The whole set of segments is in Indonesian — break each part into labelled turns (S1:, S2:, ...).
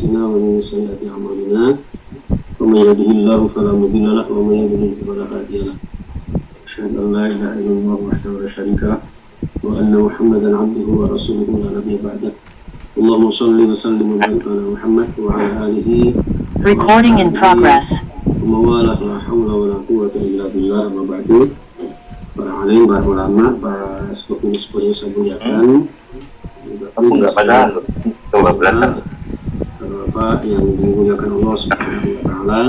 S1: أنفسنا ومن سيئات أعمالنا ومن يهده الله فلا مضل له ومن يضلل فلا هادي له أشهد أن لا إله إلا الله وحده لا شريك له وأن محمدا عبده ورسوله لا نبي بعده اللهم صل وسلم وبارك على محمد وعلى آله
S2: Recording in progress.
S1: ومواله لا حول ولا قوة إلا بالله أما بعد. Para alim, para ulama, para sepupu-sepupu yang saya muliakan, Bapak yang dimuliakan Allah Subhanahu wa Ta'ala.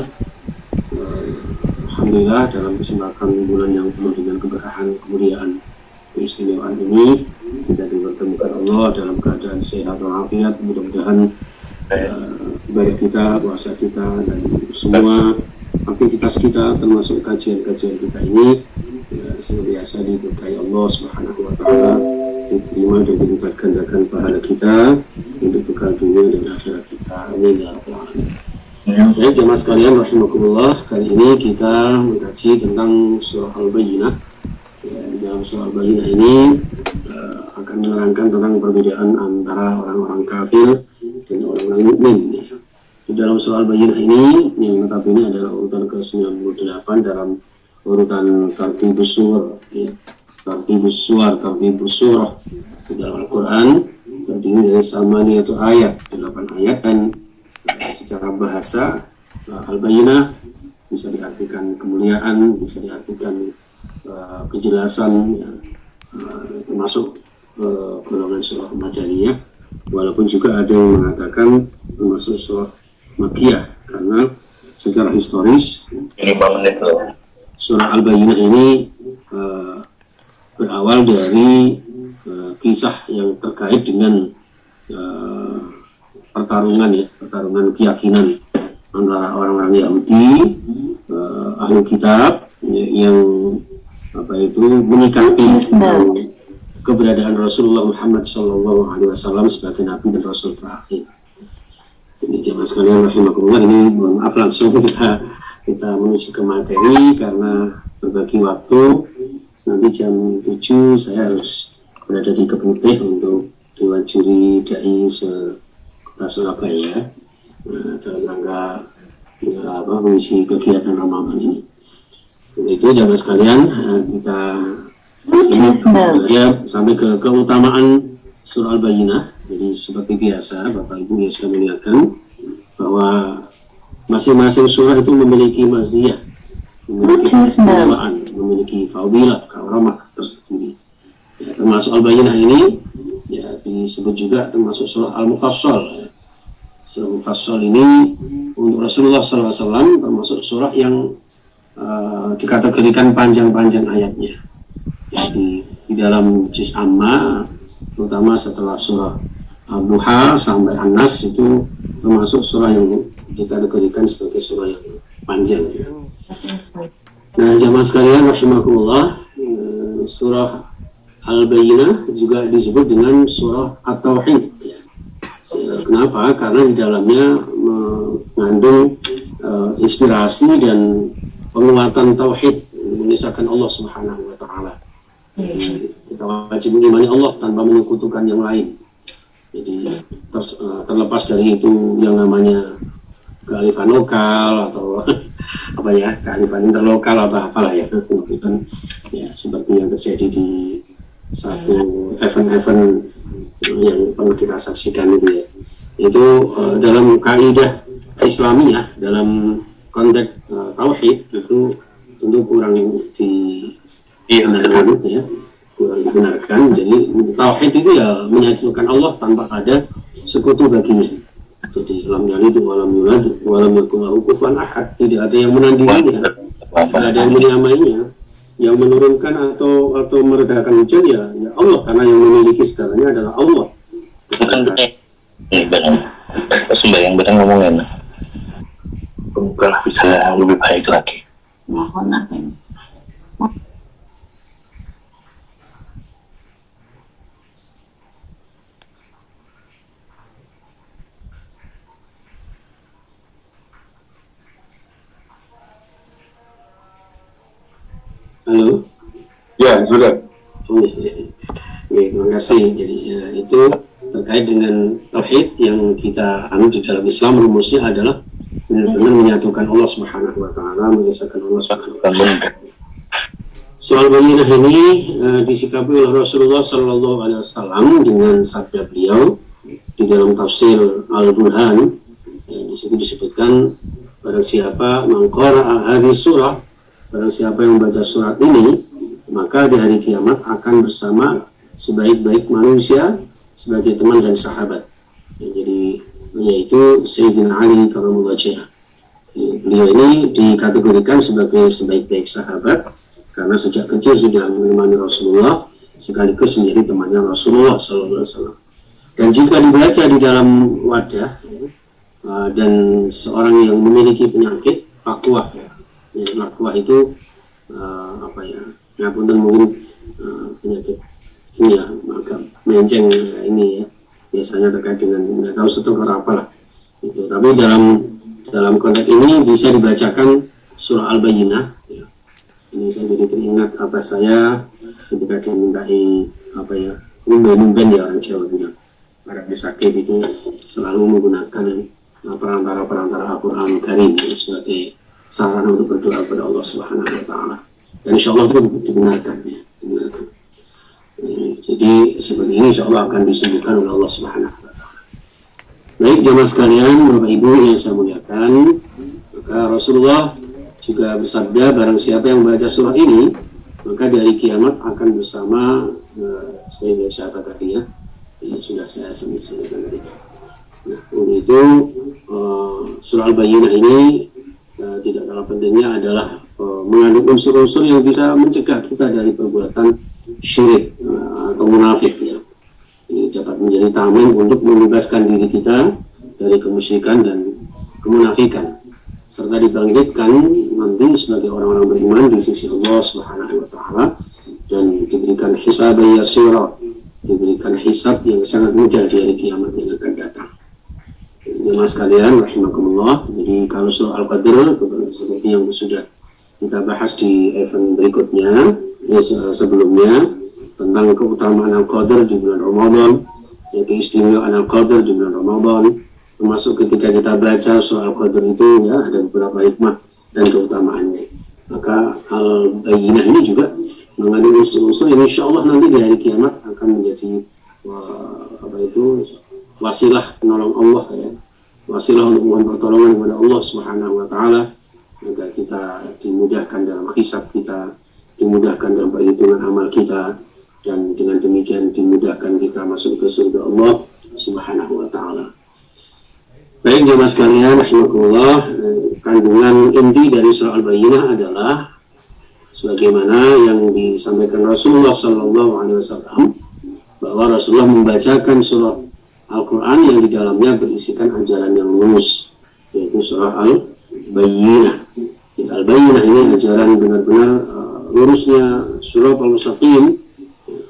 S1: Alhamdulillah dalam kesempatan bulan yang penuh dengan keberkahan, kemuliaan, keistimewaan ini kita dipertemukan Allah dalam keadaan sehat walafiat. Mudah-mudahan ibadah kita, puasa kita, dan semua aktivitas kita termasuk kajian-kajian kita ini senantiasa diberkahi Allah Subhanahu wa Ta'ala, diterima dan dilipat gandakan pahala kita untuk bekal dunia dan akhirat kita. Amin ya rabbal alamin. Baik jemaah sekalian rahimakumullah, kali ini kita mengkaji tentang surah Al-Bayyinah. Di dalam surah Al-Bayyinah ini akan menerangkan tentang perbedaan antara orang-orang kafir dan orang-orang mukmin. Di dalam surah Al-Bayyinah ini yang notabene adalah urutan ke-98 dalam urutan tartibus surah, tartibus surah di dalam Al-Quran terdiri dari samaniyatu ayat, 8 ayat, dan secara bahasa Al-Bayyinah bisa diartikan kemuliaan, bisa diartikan kejelasan, termasuk golongan surah Madaniyah, walaupun juga ada yang mengatakan termasuk surah Makkiyah, karena secara historis surah Al-Bayyinah ini berawal dari kisah yang terkait dengan pertarungan keyakinan antara orang-orang Yahudi, ahli kitab yang menyikapi keberadaan Rasulullah Muhammad SAW sebagai Nabi dan Rasul terakhir. Ini jemaah sekalian rahimakumullah, ini mohon maaf langsung kita menuju ke materi karena berbagi waktu. Nanti jam 7 saya harus berada di Keputih untuk Dewan Juri Dai Kota Surabaya dalam rangka mengisi kegiatan Ramadan ini. Itu jamaah sekalian, kita sampai ke keutamaan surah Al-Bayyinah. Jadi seperti biasa Bapak Ibu yang saya muliakan, bahwa masing-masing surah itu memiliki maziyah, memiliki keistimewaan, memiliki fadilah, karamah tersendiri. Ya, termasuk Al-Bayyinah ini ya disebut juga termasuk surah Al-Mufassal. Ya. Surah Al-Mufassal ini untuk Rasulullah SAW termasuk surah yang dikategorikan panjang-panjang ayatnya. Jadi di dalam juz Amma, terutama setelah surah Al-Duha sampai An-Nas, itu termasuk surah yang dikategorikan sebagai surah yang panjang. Nah jamaah sekalian rahimakumullah, surah Al-Bayyinah juga disebut dengan surah At-Tauhid. Kenapa? Karena di dalamnya mengandung inspirasi dan penguatan tauhid, mengisahkan Allah Subhanahu wa Ta'ala. Kita wajib mengimani Allah tanpa menyekutukan yang lain. Jadi terlepas dari itu yang namanya kearifan lokal atau kearifan interlokal atau apalah ya, mungkin ya seperti yang terjadi di satu event-event yang pernah kita saksikan itu ya. Itu dalam kaidah Islamiyah, dalam konteks tauhid itu tentu kurang dibenarkan ya, kurang dibenarkan. Jadi tauhid itu ya menyatukan Allah tanpa ada sekutu baginya. Jadi lam yalid walam yulad walam yakul lahu kufuwan ahad, tidak ada yang menandinginya, tidak ada yang menyamainya. Yang menurunkan atau meredakan hujan ya Allah, karena yang memiliki segalanya adalah Allah.
S3: Benar. Sembahyang benar ngomongin. Semoga bisa lebih baik lagi.
S2: Mohon apa ini?
S1: Halo?
S4: Ya, sudah.
S1: Ya, terima kasih. Jadi ya, itu terkait dengan tauhid yang kita anut di dalam Islam, rumusnya adalah benar-benar menyatukan Allah Subhanahu wa taala, mengesahkan Allah Subhanahu wa taala. Soal bayyinah ini disikapi oleh Rasulullah sallallahu alaihi wasallam dengan sabda beliau di dalam tafsir Al-Burhan. Di situ disebutkan barang siapa mengqara'a hadhihi surah, barang siapa yang membaca surat ini, maka di hari kiamat akan bersama sebaik-baik manusia sebagai teman dan sahabat. Jadi yaitu Sayyidina Ali karramallahu wajhah. Beliau ini dikategorikan sebagai sebaik-baik sahabat karena sejak kecil sudah menemani Rasulullah sekaligus menjadi temannya Rasulullah sallallahu alaihi wasallam. Dan jika dibaca di dalam wadah dan seorang yang memiliki penyakit lakwah, lakwah itu ngapunten mungkin penyakit ini ya, maka menceng ini ya, biasanya terkait dengan nggak tahu stroke atau apalah itu. Tapi dalam konteks ini bisa dibacakan surah Al-Bayyinah ya. Ini saya jadi teringat apa saya ketika dimintai umben ya, orang Jawa bilang orang sakit itu selalu menggunakan perantara Al-Quran Karim sebagai sarana untuk berdoa kepada Allah Subhanahu wa taala. Dan insya Allah itu dibenarkan ya. Jadi seperti ini insya Allah akan disembuhkan oleh Allah Subhanahu wa taala. Baik jamaah sekalian, Bapak Ibu yang saya muliakan, maka Rasulullah juga bersabda barang siapa yang membaca surah ini, maka dari kiamat akan bersama sebagai sahabat tadi ya. Sudah saya sebutkan tadi. Nah, untuk itu surah Al-Bayyinah ini tidak kalah pentingnya adalah mengandung unsur-unsur yang bisa mencegah kita dari perbuatan syirik atau munafik ya. Ini dapat menjadi tameng untuk membebaskan diri kita dari kemusyrikan dan kemunafikan, serta dibangkitkan nanti sebagai orang-orang beriman di sisi Allah Subhanahu wa taala dan diberikan hisab yasira, diberikan hisab yang sangat mudah di hari kiamat yang akan datang. Jemaah sekalian rahimakumullah, jadi kalau surah Al-Qadr seperti yang sudah kita bahas di event berikutnya sebelumnya tentang keutamaan Al-Qadr di bulan Ramadan, keistimewaan Al-Qadr di bulan Ramadan, termasuk ketika kita baca surah Al-Qadr itu ya ada beberapa hikmah dan keutamaannya. Maka Al-Bayyinah ini juga mengandung unsur-unsur yang insya Allah nanti di hari kiamat akan menjadi wasilah penolong Allah ya, wasilah untuk mohon pertolongan kepada Allah Subhanahu wa taala agar kita dimudahkan dalam hisab kita, dimudahkan dalam perhitungan amal kita, dan dengan demikian dimudahkan kita masuk ke surga Allah Subhanahu wa taala. Baik jemaah sekalian rahimakumullah, kandungan inti dari surah Al-Bayyinah adalah sebagaimana yang disampaikan Rasulullah sallallahu alaihi wasallam, bahwa Rasulullah membacakan surah Al-Quran yang di dalamnya berisikan ajaran yang lurus, yaitu surah Al-Bayyinah. Al-Bayyinah ini ajaran benar-benar lurusnya surah Al-Mustaqim,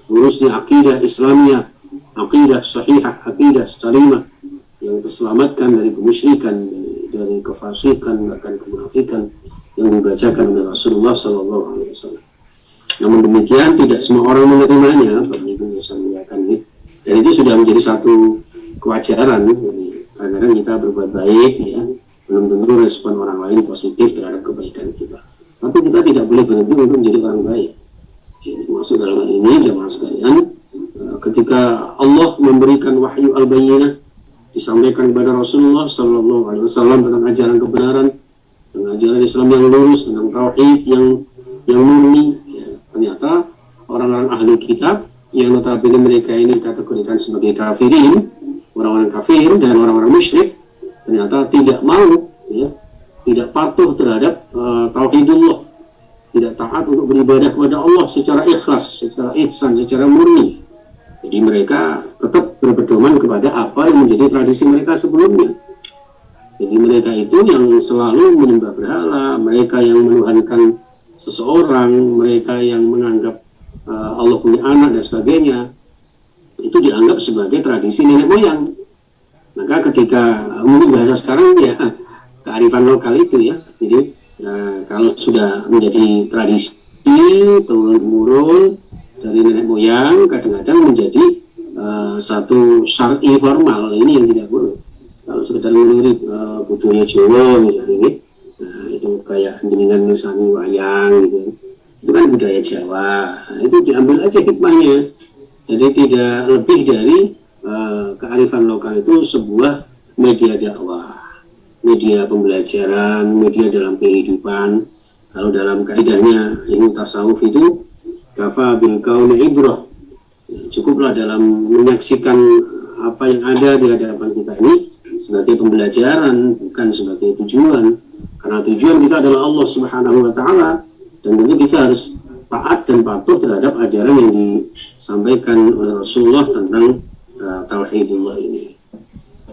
S1: lurusnya akidah Islamiyah, akidah sahihah, akidah salimah yang terselamatkan dari kemusyrikan, dari kefasikan, bahkan kemunafikan yang dibacakan oleh Rasulullah sallallahu alaihi wasallam. Namun demikian tidak semua orang menerimanya, bagi Ibu yang saya muliakan ini. Dan itu sudah menjadi satu kewajaran. Kadang-kadang kita berbuat baik ya, belum tentu respon orang lain positif terhadap kebaikan kita. Tapi kita tidak boleh berhenti untuk menjadi orang baik. Jadi, masuk dalam hal ini jamaah sekalian, ketika Allah memberikan wahyu Al-Bayyinah disampaikan kepada Rasulullah sallallahu alaihi wasallam tentang ajaran kebenaran, tentang ajaran Islam yang lurus, tentang tauhid yang murni, ya, ternyata orang-orang ahli kitab yang notabene mereka ini dikategorikan sebagai kafirin, orang-orang kafir dan orang-orang musyrik, ternyata tidak mau ya, tidak patuh terhadap tauhidullah, tidak taat untuk beribadah kepada Allah secara ikhlas, secara ihsan, secara murni. Jadi mereka tetap berpedoman kepada apa yang menjadi tradisi mereka sebelumnya. Jadi mereka itu yang selalu menyembah berhala, mereka yang menuhankan seseorang, mereka yang menganggap Allah punya anak dan sebagainya, itu dianggap sebagai tradisi nenek moyang. Maka ketika mungkin bahasa sekarang ya kearifan lokal itu ya, jadi kalau sudah menjadi tradisi turun-temurun dari nenek moyang, kadang-kadang menjadi satu syar'i formal, ini yang tidak boleh. Kalau sekedar meniru budaya Jawa misalnya ini, nah, itu kayak jenengan misalnya wayang gitu, itu kan budaya Jawa, nah, itu diambil aja hikmahnya. Jadi tidak lebih dari kearifan lokal itu sebuah media dakwah, media pembelajaran, media dalam kehidupan. Kalau dalam kaidahnya ilmu tasawuf itu kafa bil kauni ibrah, cukuplah dalam menyaksikan apa yang ada di hadapan kita ini sebagai pembelajaran, bukan sebagai tujuan. Karena tujuan kita adalah Allah Subhanahu wa Ta'ala, dan tentu kita harus taat dan patuh terhadap ajaran yang disampaikan oleh Rasulullah tentang tauhidullah ini.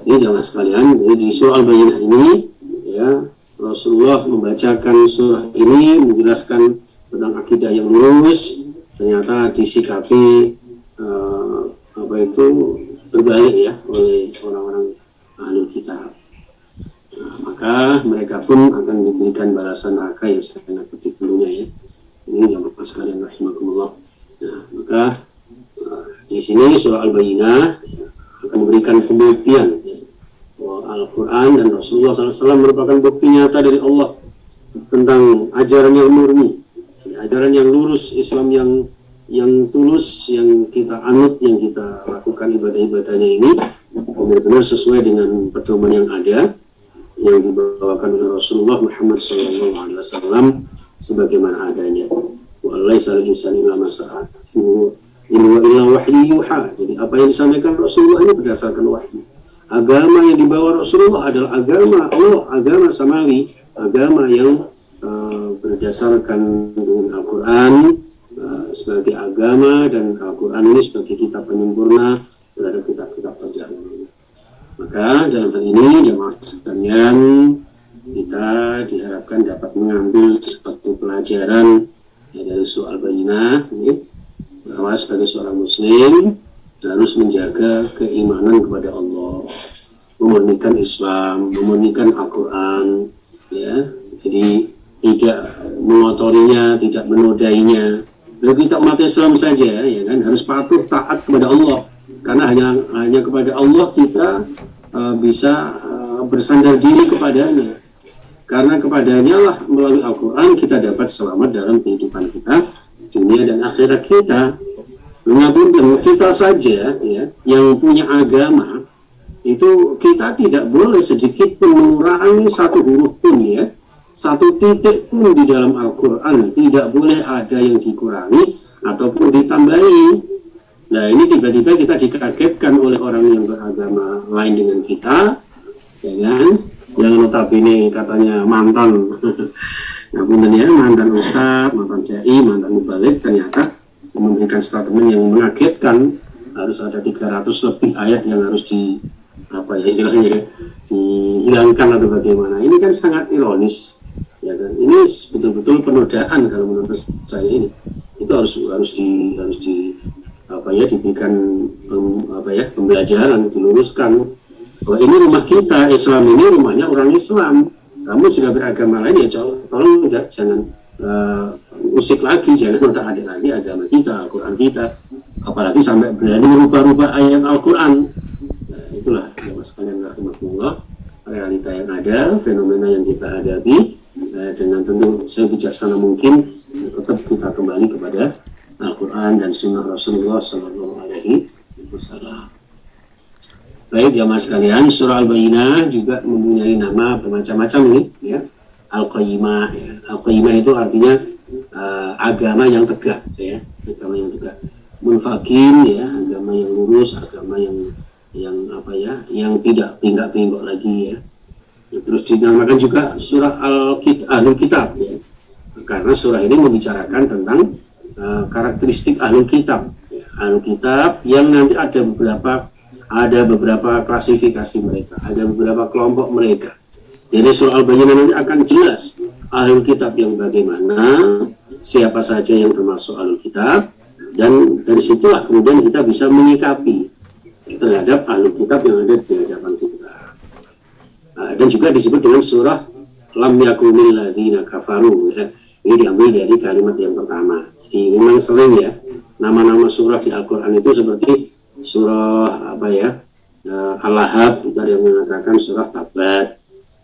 S1: Ini jamaah sekalian, jadi di surah Al-Bayyinah ini ya, Rasulullah membacakan surah ini menjelaskan tentang akidah yang lurus, ternyata disikapi berbalik ya oleh orang-orang ahlul kitab. Nah, maka mereka pun akan diberikan balasan neraka yang sangat pedih tentunya ya. Ini jamaah sekalian rahimakumullah. Nah, maka di sini surah Al-Bayyinah ya, akan memberikan pembuktian ya, bahwa Al-Quran dan Rasulullah SAW merupakan bukti nyata dari Allah tentang ajaran yang murni, ajaran yang lurus, Islam yang tulus, yang kita anut, yang kita lakukan ibadah-ibadahnya ini benar-benar sesuai dengan pedoman yang ada, yang dibawakan oleh Rasulullah Muhammad SAW sebagaimana adanya. Wallahi insani illa masa'a in wa illa wahyu yuha. Jadi apa yang disampaikan Rasulullah ini berdasarkan wahyu. Agama yang dibawa Rasulullah adalah agama Allah, agama samawi, agama yang berdasarkan dengan Al-Quran sebagai agama, dan Al-Quran ini sebagai kitab penyempurna terhadap kitab-kitab terdahulu. Maka dalam hal ini jamaah sekalian, kita diharapkan dapat mengambil satu pelajaran ya, dari surah Al-Bayyinah ini, bahwa sebagai seorang muslim harus menjaga keimanan kepada Allah, memurnikan Islam, memurnikan Al-Quran ya, jadi tidak mengotorinya, tidak menodainya. Lalu kita umat Islam saja ya kan, harus patuh taat kepada Allah, karena hanya kepada Allah kita bisa bersandar diri kepadanya, karena kepadanya lah melalui Al-Quran kita dapat selamat dalam kehidupan kita, dunia dan akhirat kita. Mengapunten, kita saja ya yang punya agama itu kita tidak boleh sedikit pun mengurangi satu huruf pun ya, satu titik pun di dalam Al-Quran tidak boleh ada yang dikurangi ataupun ditambahi. Nah ini tiba-tiba kita dikagetkan oleh orang yang beragama lain dengan kita ya kan, yang notabene katanya mantan ngapunten ya, mantan ustaz, mantan dai, mantan mubalik, ternyata memberikan statement yang mengagetkan, harus ada 300 lebih ayat yang harus istilahnya dihilangkan atau bagaimana. Ini kan sangat ironis ya kan, ini betul-betul penodaan kalau menurut saya. Ini itu harus diberikan pembelajaran, diluruskan bahwa ini rumah kita, Islam ini rumahnya orang Islam. Kamu sudah beragama lain ya tolong jangan usik lagi, jangan otak-adik lagi agama kita, Al-Quran kita, apalagi sampai berani merubah-rubah ayat Al-Quran. Nah, itulah ya mas kalian rahimahullah, realita yang ada, fenomena yang kita hadapi, dengan tentu sebijaksana mungkin tetap kita kembali kepada Al-Quran dan Sunnah Rasulullah Sallallahu Alaihi Wasallam. Baik jamaah sekalian, surah Al-Bayyinah juga mempunyai nama bermacam-macam ini ya. Al-Qayyimah ya. Al-Qayyimah itu artinya agama yang tegak ya, agama yang tegak. Munfakin ya, agama yang lurus, agama yang tidak pinggak-pinggok lagi ya. Terus dinamakan juga surah Ahlul Kitab ya. Karena surah ini membicarakan tentang karakteristik Ahlul Kitab ya. Ahlul Kitab yang nanti ada beberapa klasifikasi mereka, ada beberapa kelompok mereka. Jadi surah Al-Bayyinah nanti akan jelas Ahlul Kitab yang bagaimana, siapa saja yang termasuk Ahlul Kitab, dan dari situlah kemudian kita bisa menyikapi terhadap Ahlul Kitab yang ada di hadapan kita. Dan juga disebut dengan surah Lam yakunil ladzina kafaru ya. Ini diambil dari kalimat yang pertama. Jadi memang sering ya nama-nama surah di Al-Quran itu seperti surah apa ya, Al-Lahab itu ada yang mengatakan surah Tabat,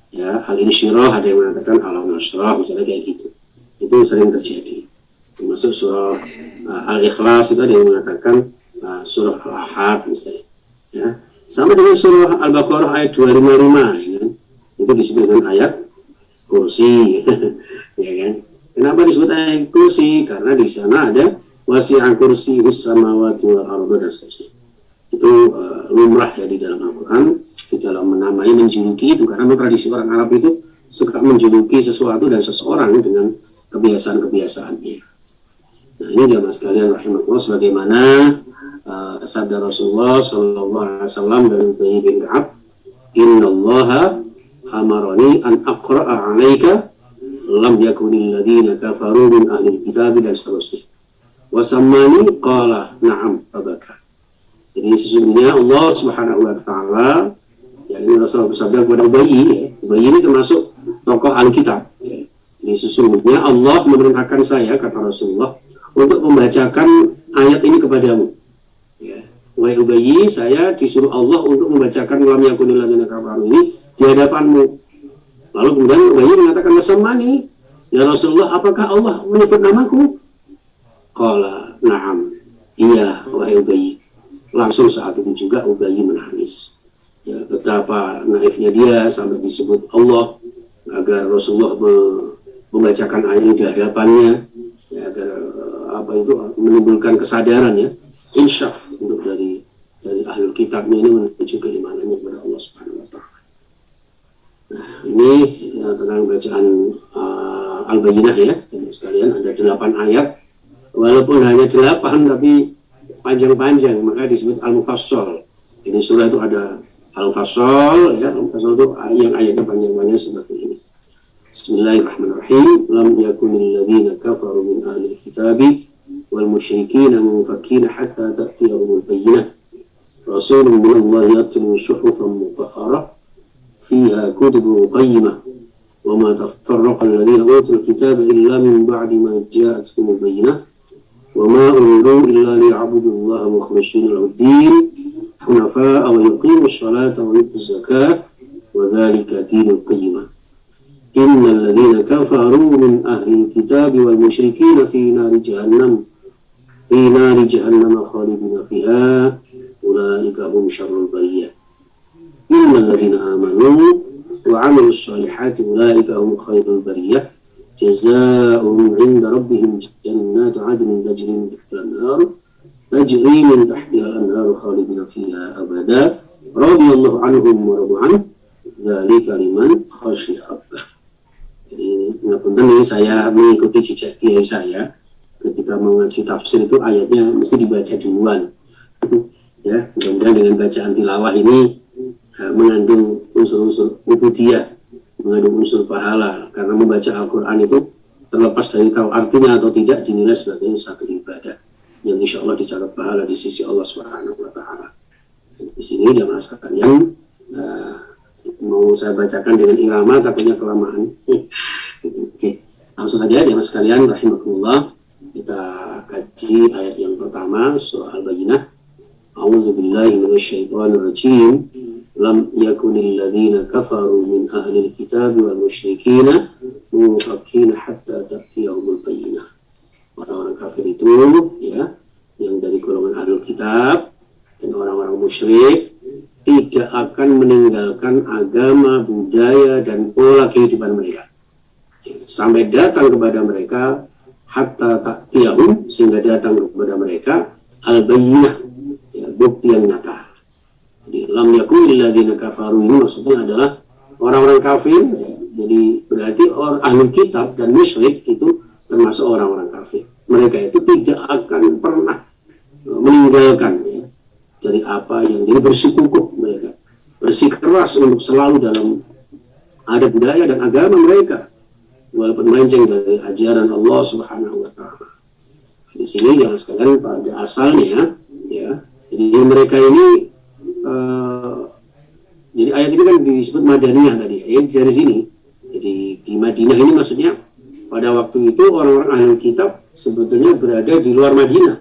S1: ya, Al-Insyirah ada yang mengatakan Al-Nasrah, misalnya kayak gitu. Itu sering terjadi. Termasuk surah Al-Ikhlas itu ada yang mengatakan surah Al-Ahad misalnya, ya. Sama dengan surah Al-Baqarah ayat 255, ya kan? Itu disebut dengan ayat kursi, ya kan? Kenapa disebut ayat kursi? Karena di sana ada wasi'a kursiyus samawati wal arda dan seterusnya. Itu lumrah ya di dalam Al-Quran, di dalam menamai, menjuluki itu, karena tradisi orang Arab itu suka menjuluki sesuatu dan seseorang dengan kebiasaan-kebiasaannya. Nah, ini jamaah sekalian rahimahullah, sebagaimana sabda Rasulullah sallallahu alaihi wasallam dari Ubay bin Ka'ab, "Innallaha amarani an aqra'a 'alaika lam yakunil ladzina kafaru min ahli kitab," dan seterusnya. Wa sammani qala na'am fabaka. Jadi sesungguhnya Allah Subhanahu wa taala, ya, ini Rasulullah bersabda kepada Ubay, ya. Ubay ini termasuk tokoh Alkitab, ya. Ini sesungguhnya Allah memerintahkan saya, kata Rasulullah, untuk membacakan ayat ini kepadamu. Ya. Wahai Ubay, saya disuruh Allah untuk membacakan lam yakunil ladzina kafaru ini di hadapanmu. Lalu kemudian Ubay mengatakan, "Wasamani, ya Rasulullah, apakah Allah menyebut namaku?" Qala na'am, iya wahai Ubay. Langsung saat itu juga Ubay menangis. Ya, betapa naifnya dia sampai disebut Allah agar Rasulullah membacakan ayat ini di hadapannya, ya, agar menimbulkan kesadaran, ya, insyaf untuk dari ahlul kitabnya ini menuju keimanannya kepada Allah Subhanahu wa taala. Nah, ini ya, tentang bacaan Al-Bayyinah, ya, teman sekalian, ada 8 ayat. Walaupun hanya 8 tapi panjang-panjang, maka disebut Al-Mufassal. Ini surah itu ada Al-Mufassal, ya, Al-Mufassal itu yang ayatnya panjang-panjang seperti ini. Bismillahirrahmanirrahim. Lam yakunil ladzina kafaru min ahli kitabi wal musyrikina munfakkina hatta ta'tiyahumul bayyinah. Rasulun minallahi yatlu suhufan mutahharah fiha kutubun qayyimah wa ma tafarraqa alladhina utul kitaba illa min ba'di ma ja'atuhumul bayyinah wa ma umiru illa liya'budullaha mukhlishina lahu-d-din hunafa'a wa yuqimus salata wa yutuz zakata wa dzalika dinul qayyimah. Innal ladzina kafaru min ahli kitabi wal musyrikin fi nari jahannam khalidina fiha ulaika hum syarrul bariyah. Innal ladzina amanu wa 'amilus solihati ulaika hum khairul bariyah. Jazaa'uhum 'inda rabbihim jannatu 'adnin tajri min tahtiha al-anharu khalidina fiha abada. Radiyallahu anhum wa radu anhu. Dzalika liman khashiya rabbah. Jadi, ngapunten ini saya mengikuti jejak kiai saya ketika mengaji tafsir itu ayatnya mesti dibaca duluan. Ya, mudah-mudahan dengan bacaan tilawah ini mengandung unsur-unsur ubudiyah, mengandung unsur pahala, karena membaca Al-Quran itu terlepas dari tahu artinya atau tidak dinilai sebagai satu ibadah yang insya Allah dicatat pahala di sisi Allah Subhanahu wa taala. Di sini jamaah sekalian, mau saya bacakan dengan irama takutnya kelamaan. Oke, langsung saja jemaah sekalian rahimakumullah, kita kaji ayat yang pertama surah Al-Bayyinah. A'udzubillahi minasyaitonirrajim. Lam yakunil ladzina kafaru min ahlil kitabi wal musyrikina munfakkina hatta ta'tiyahumul bayyinah. Orang-orang kafir itu, ya, yang dari golongan ahlul kitab dan orang-orang musyrik tidak akan meninggalkan agama, budaya, dan pola kehidupan mereka sampai datang kepada mereka hatta ta'tiyahum, sehingga datang kepada mereka al-bayyinah, ya, bukti yang nyata. Jadi lam yakunil ladzina kafaru ini maksudnya adalah orang-orang kafir, ya. Jadi berarti orang ahli kitab dan musyrik itu termasuk orang-orang kafir. Mereka itu tidak akan pernah meninggalkan, ya, dari apa yang jadi bersikukuh mereka, bersikeras untuk selalu dalam ada budaya dan agama mereka, walaupun melenceng dari ajaran Allah Subhanahu wa taala. Di sini jangan sekalian pada asalnya, ya. Jadi mereka ini jadi ayat ini kan disebut Madaniyah tadi, dari sini. Jadi di Madinah ini maksudnya pada waktu itu orang-orang ahli kitab sebetulnya berada di luar Madinah.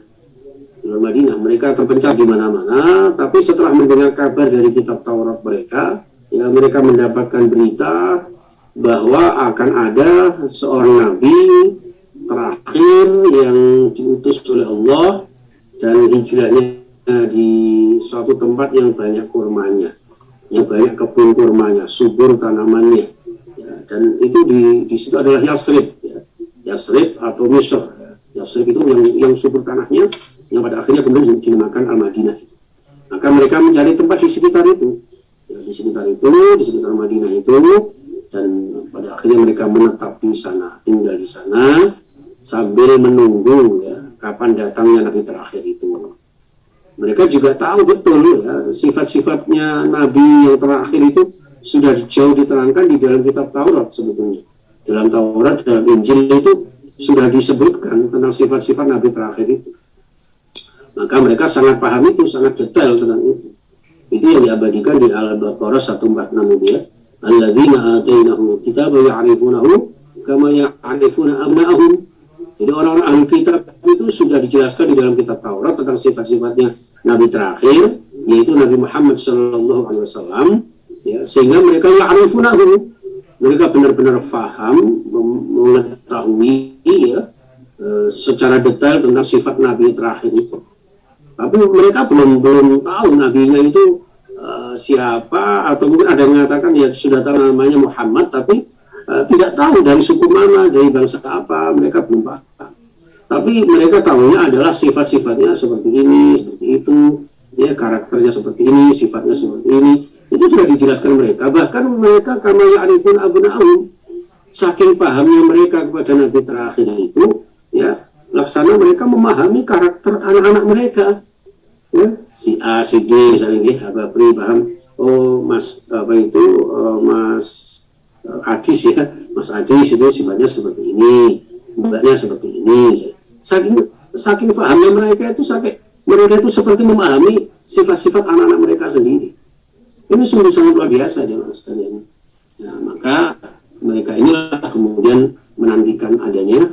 S1: Madinah. Mereka terpencar di mana-mana, tapi setelah mendengar kabar dari kitab Taurat mereka, ya mereka mendapatkan berita bahwa akan ada seorang nabi terakhir yang diutus oleh Allah dan hijrahnya di suatu tempat yang banyak kurmanya, yang banyak kebun kurmanya, subur tanamannya, ya, dan itu di situ adalah Yasrib, ya. Yasrib atau Misr. Yasrib itu yang subur tanahnya, yang pada akhirnya kemudian dinamakan Al-Madinah. Maka mereka mencari tempat di sekitar itu, ya, di sekitar Madinah itu, dan pada akhirnya mereka menetap di sana, tinggal di sana sambil menunggu, ya, kapan datangnya nabi terakhir itu. Mereka juga tahu betul, ya, sifat-sifatnya nabi yang terakhir itu sudah jauh diterangkan di dalam kitab Taurat sebetulnya. Dalam Taurat, dalam Injil itu sudah disebutkan tentang sifat-sifat nabi terakhir itu. Maka mereka sangat paham itu, sangat detail tentang itu. Itu yang diabadikan di Al-Baqarah 146 itu, ya. Alladzina atainahumul kitaba ya'rifunahu kama ya'rifuna abna'ahum. Jadi orang-orang ahli kitab itu sudah dijelaskan di dalam kitab Taurat tentang sifat-sifatnya nabi terakhir, yaitu Nabi Muhammad SAW, ya, sehingga mereka ya'rifunahu, mereka benar-benar faham, mengetahui, ya, secara detail tentang sifat nabi terakhir itu. Tapi mereka belum tahu nabinya itu siapa, atau mungkin ada yang mengatakan ya sudah tahu namanya Muhammad, tapi tidak tahu dari suku mana, dari bangsa apa, mereka belum paham. Tapi mereka tahunya adalah sifat-sifatnya seperti ini, seperti itu, ya, karakternya seperti ini, sifatnya seperti ini. Itu sudah dijelaskan mereka. Bahkan mereka kama ya'rifun abna'ahum, saking pahamnya mereka kepada nabi terakhir itu, ya, laksana mereka memahami karakter anak-anak mereka. Ya, si A, si D, misalnya, Ababri paham, oh Mas apa itu, Mas Adis, ya, Mas Adis itu sifatnya seperti ini, mbaknya seperti ini. Saking pahamnya mereka itu seperti memahami sifat-sifat anak-anak mereka sendiri. Ini sungguh sangat luar biasa, jemaah sekalian. Ya, maka mereka inilah kemudian menantikan adanya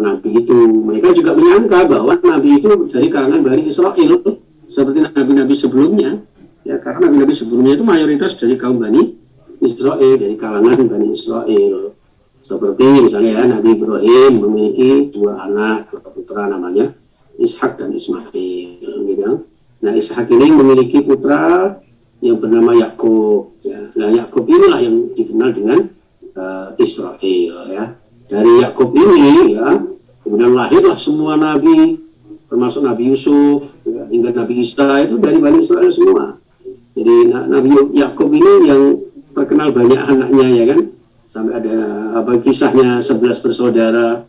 S1: nabi itu. Mereka juga menyangka bahwa nabi itu dari kalangan Bani Israel, seperti nabi-nabi sebelumnya, ya, karena nabi-nabi sebelumnya itu mayoritas dari kaum Bani Israel, dari kalangan Bani Israel. Seperti misalnya, ya, Nabi Ibrahim memiliki dua anak, dua putra, namanya Ishak dan Ismail, gitu. Nah, Ishak ini memiliki putra yang bernama Yakub, ya. Nah, Yakub inilah yang dikenal dengan Israel, ya. Dari Yakub ini, ya, kemudian lahirlah semua nabi, termasuk Nabi Yusuf, ya, hingga Nabi Isa itu dari Bani Israel semua. Jadi Nabi Yakub ini yang terkenal banyak anaknya, ya kan, sampai ada kisahnya 11 bersaudara,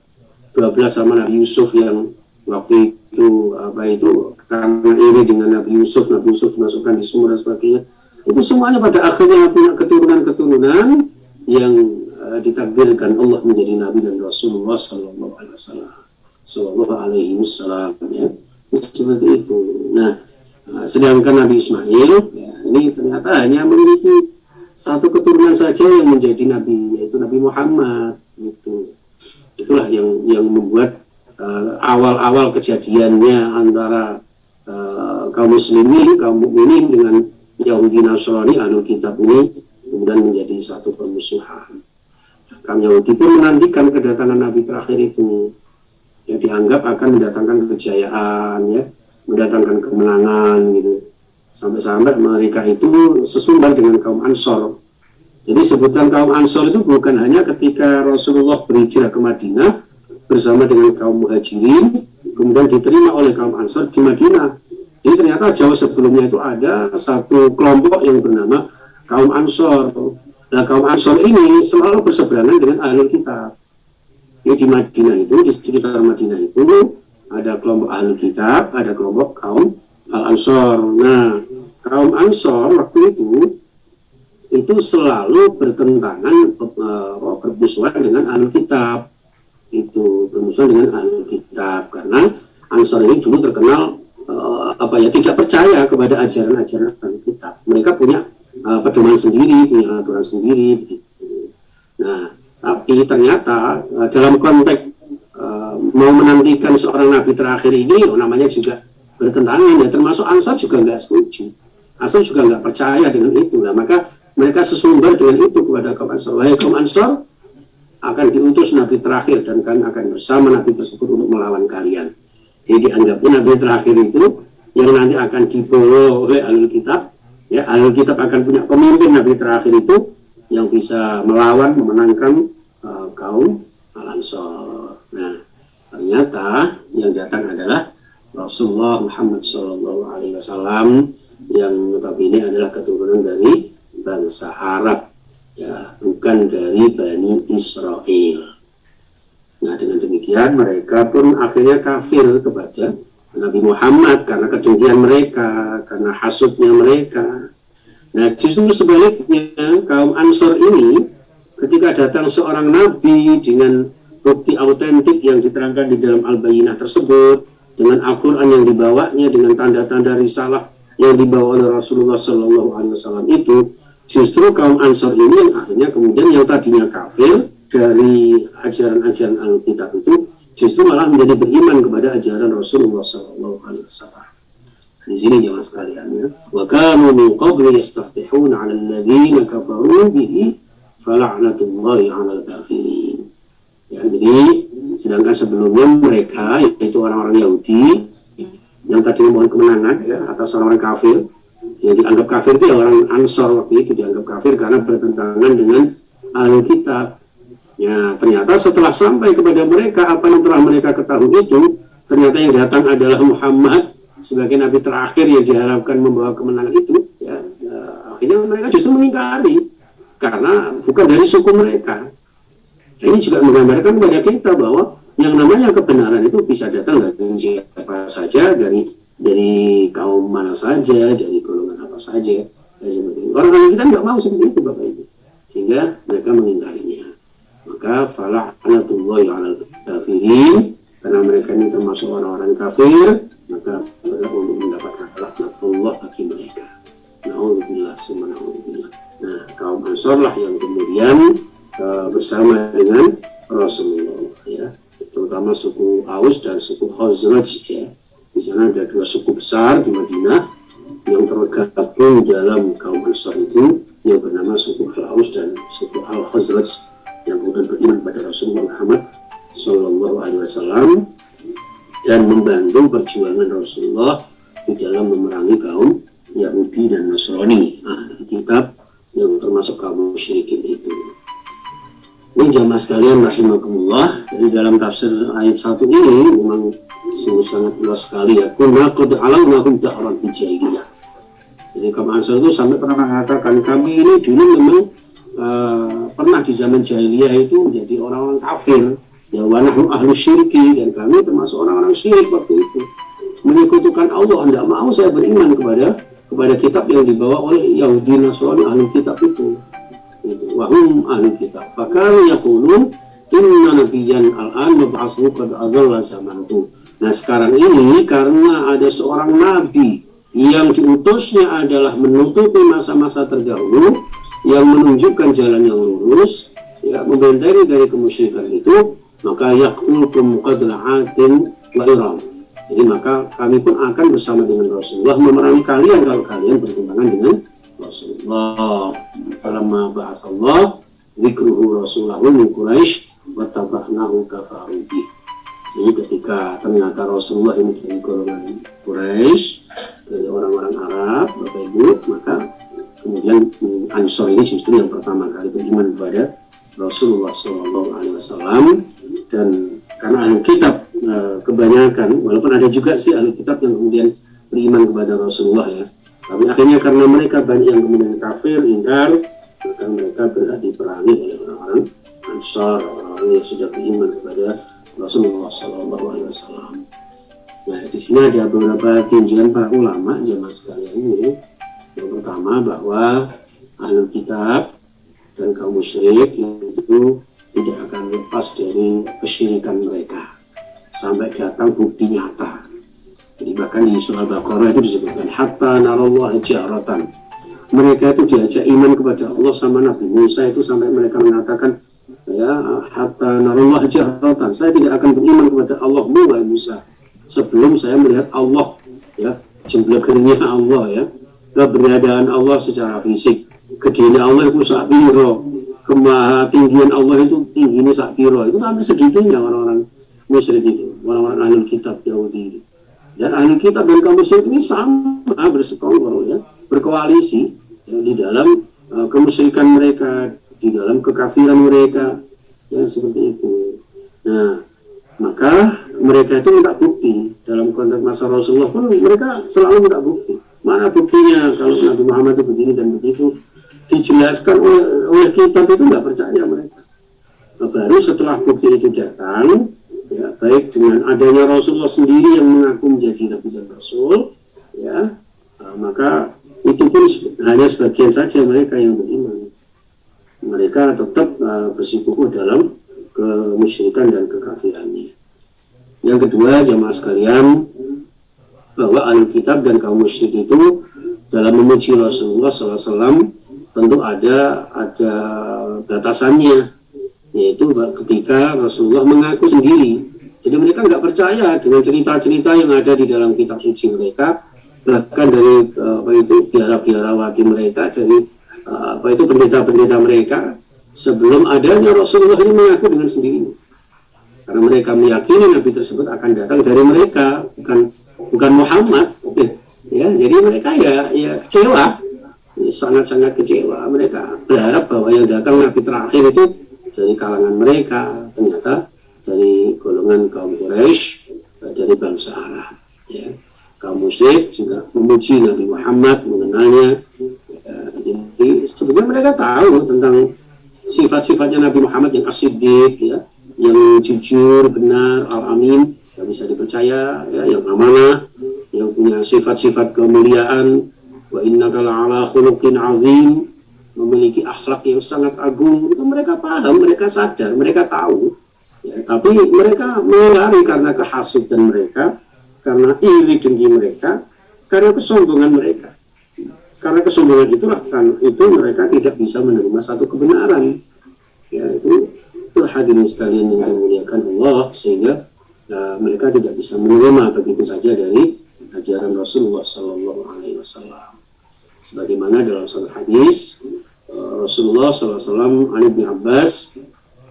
S1: 12 sama Nabi Yusuf yang waktu itu karena ini dengan Nabi Yusuf dimasukkan di sumur dan sebagainya. Itu semuanya pada akhirnya punya keturunan-keturunan yang ditakdirkan Allah menjadi Nabi dan Rasulullah Sallallahu Alaihi Wasallam, ya. Seperti itu. Nah, sedangkan Nabi Ismail, ya, ini ternyata hanya memiliki satu keturunan saja yang menjadi nabi, yaitu Nabi Muhammad. Itulah yang membuat awal-awal kejadiannya antara kaum muslimin, kaum mukminin dengan Yahudi Nasrani Ahlul Kitab ini kemudian menjadi satu permusuhan. Kaum Yahudi pun menantikan kedatangan nabi terakhir itu, yang dianggap akan mendatangkan kejayaan, ya, mendatangkan kemenangan, gitu. Sampai-sampai mereka itu sesumbar dengan kaum Ansor. Jadi sebutan kaum Ansor itu bukan hanya ketika Rasulullah berhijrah ke Madinah bersama dengan kaum Muhajirin, kemudian diterima oleh kaum Ansor di Madinah. Jadi ternyata jauh sebelumnya itu ada satu kelompok yang bernama kaum Ansor. Nah, kaum Ansor ini selalu berseberangan dengan Ahlul Kitab. Jadi di Madinah itu, di sekitar Madinah itu ada kelompok Ahlul Kitab, ada kelompok kaum Al-Ansor. Nah, kaum Ansor waktu itu selalu bertentangan, bermusuhan dengan Ahlul Kitab. Itu bermusuhan dengan Ahlul Kitab karena Ansor ini dulu terkenal tidak percaya kepada ajaran-ajaran Ahlul Kitab. Mereka punya pedoman sendiri, punya aturan sendiri, begitu. Nah, tapi ternyata dalam konteks mau menantikan seorang nabi terakhir ini, namanya juga bertentangan, ya termasuk Ansar juga nggak setuju. Ansar juga nggak percaya dengan itu. Nah, maka mereka sesumber dengan itu kepada kaum Ansar. Wahai kaum Ansar, akan diutus Nabi terakhir dan kami akan bersama Nabi tersebut untuk melawan kalian. Jadi dianggapnya Nabi terakhir itu yang nanti akan dibawa oleh Ahlul Kitab. Ya, Ahlul Kitab akan punya pemimpin Nabi terakhir itu yang bisa melawan, memenangkan kaum Al-Ansar. Nah, ternyata yang datang adalah Rasulullah Muhammad SAW yang notabene adalah keturunan dari bangsa Arab, ya, bukan dari Bani Israel. Nah, dengan demikian mereka pun akhirnya kafir kepada Nabi Muhammad karena kedengkian mereka, karena hasutnya mereka. Nah, justru sebaliknya kaum Ansor ini ketika datang seorang Nabi dengan bukti autentik yang diterangkan di dalam Al-Bayyinah tersebut, dengan Al-Quran yang dibawanya, dengan tanda-tanda risalah yang dibawa oleh Rasulullah SAW itu, justru kaum Ansor ini yang akhirnya kemudian yang tadinya kafir dari ajaran-ajaran Al-Kitab itu justru malah menjadi beriman kepada ajaran Rasulullah SAW. Di sini jemaah sekalian, ya. Wa kanu min qabli yastaftihuna 'ala alladziina kafaru bihi fala'natullahi 'alal kafirin. Ya, jadi sedangkan sebelumnya mereka, yaitu orang-orang Yahudi yang tadi mohon kemenangan, ya, atas orang-orang kafir, yang dianggap kafir itu ya orang Ansor waktu itu dianggap kafir karena bertentangan dengan Alkitab. Ya, ternyata setelah sampai kepada mereka apa yang telah mereka ketahui itu, ternyata yang datang adalah Muhammad sebagai nabi terakhir yang diharapkan membawa kemenangan itu. Ya, akhirnya mereka justru mengingkari karena bukan dari suku mereka. Ini juga menggambarkan kepada kita bahwa yang namanya kebenaran itu bisa datang dari siapa saja, dari kaum mana saja, dari golongan apa saja. Orang-orang kita nggak mau seperti itu, Bapak Ibu, sehingga mereka mengingkarinya. Maka fala'natullahi 'alal kafirin, karena mereka ini termasuk orang-orang kafir, maka berhak untuk mendapatkan laknatullah bagi mereka. Na'udzubillah, summa na'udzubillah. Nah, kaum Ansor lah yang kemudian bersama dengan Rasulullah, ya, terutama suku Aus dan suku Khazraj, ya. Di sana ada dua suku besar di Madinah yang tergabung dalam kaum Ansor itu, yang bernama suku Al-Aus dan suku Al-Khazraj, yang kemudian beriman pada Rasulullah Muhammad SAW dan membantu perjuangan Rasulullah di dalam memerangi kaum Yahudi dan Nasrani, ahli kitab yang termasuk kaum musyrikin itu. Ini jamaah sekalian rahimakumullah, dari dalam tafsir ayat 1 ini memang sungguh sangat luas sekali, ya. Kunna qad alawnahum da'ran fi jahiliyah. Jadi kaum Ansor itu sampai pernah mengatakan kami ini dulu memang pernah di zaman jahiliyah itu menjadi orang-orang kafir, ya, wa nahnu ahlu syirki, dan kami termasuk orang-orang syirik waktu itu, menyekutukan Allah. Tidak mau saya beriman kepada kitab yang dibawa oleh Yahudi Nasrani, ahli kitab itu. Wahum ahli kitab. Fakal yaqulun inna nabiyyan al-an mab'atsu qad adalla zamantu. Nah, sekarang ini karena ada seorang nabi yang diutusnya adalah menutupi masa-masa terdahulu, yang menunjukkan jalan yang lurus, ya, membentengi dari kemusyrikan itu, maka yaqulkum qadla atin wa iram. Jadi maka kami pun akan bersama dengan Rasulullah memerangi kalian kalau kalian bertentangan dengan Rasulullah. Falamma ba'asallah dzikruhu rasulahu min Quraisy wa tabahnahu kafaru bih. Jadi ketika ternyata Rasulullah ini dari golongan Quraisy, dari orang-orang Arab, Bapak Ibu, maka kemudian Ansor ini justru yang pertama kali beriman kepada Rasulullah SAW. Dan karena ahli kitab kebanyakan, walaupun ada juga sih ahli kitab yang kemudian beriman kepada Rasulullah, ya, tapi akhirnya karena mereka banyak yang kemudian kafir, ingkar, maka mereka berhak diperangi oleh orang-orang Ansar, orang-orang yang sudah beriman kepada Rasulullah SAW. Nah, di sini ada beberapa tinjauan para ulama jemaah sekalian ini. Yang pertama bahwa ahli kitab dan kaum musyrik itu tidak akan lepas dari kesyirikan mereka sampai datang bukti nyata. Jadi bahkan di surah Al-Baqarah itu disebutkan hatta narallaha jahratan. Mereka itu diajak iman kepada Allah sama Nabi Musa itu sampai mereka mengatakan, ya, hatta narallaha jahratan, saya tidak akan beriman kepada Allah wahai Musa sebelum saya melihat Allah ya, jemblegernya Allah ya, keberadaan Allah secara fisik, gedenya Allah itu sak piro, kemaha tinggian Allah itu tingginya sak piro, itu sampai segitunya orang-orang musyrik itu, orang-orang ahli kitab Yahudi. Dan ahli kitab dan kaum musyrik ini sama bersekongkol ya, berkoalisi ya, di dalam kemusyrikan mereka, di dalam kekafiran mereka, ya seperti itu. Nah, maka mereka itu minta bukti dalam konteks masa Rasulullah pun mereka selalu minta bukti. Mana buktinya kalau Nabi Muhammad itu begini dan begitu, dijelaskan oleh kitab itu nggak percaya mereka. Nah, baru setelah bukti itu datang, ya, baik dengan adanya Rasulullah sendiri yang mengaku menjadi Nabi dan Rasul, ya, maka itu pun hanya sebagian saja mereka yang beriman. Mereka tetap bersikukuh dalam kemusyrikan dan kekafirannya. Yang kedua, jamaah sekalian, bahwa ahli kitab dan kaum musyrik itu dalam memuji Rasulullah SAW tentu ada batasannya, yaitu ketika Rasulullah mengaku sendiri. Jadi mereka nggak percaya dengan cerita-cerita yang ada di dalam kitab suci mereka, bahkan dari biara-biarawati mereka, dari pendeta-pendeta mereka, sebelum adanya Rasulullah ini mengaku dengan sendirinya. Karena mereka meyakini Nabi tersebut akan datang dari mereka, bukan Muhammad. Ya, jadi mereka ya kecewa, sangat-sangat kecewa. Mereka berharap bahwa yang datang Nabi terakhir itu dari kalangan mereka, ternyata dari golongan kaum Quraisy, dari bangsa Arab. Ya. Kaum musyrik juga memuji Nabi Muhammad, mengenalnya. Jadi sebenarnya mereka tahu tentang sifat-sifatnya Nabi Muhammad yang as-siddiq, ya, yang jujur, benar, al-amin, yang bisa dipercaya, ya, yang amanah, yang punya sifat-sifat kemuliaan, wa innaka la'ala khuluqin azim, memiliki akhlak yang sangat agung. Itu mereka paham, mereka sadar, mereka tahu, ya, tapi mereka melari karena kehasutan mereka, karena iri dengki mereka, karena kesombongan mereka. Karena kesombongan itulah, kan itu mereka tidak bisa menerima satu kebenaran. Ya, itu hadirin sekalian yang dimuliakan Allah, sehingga mereka tidak bisa menerima begitu saja dari ajaran Rasulullah SAW. Sebagaimana dalam satu hadis Rasulullah SAW, Ali bin Abbas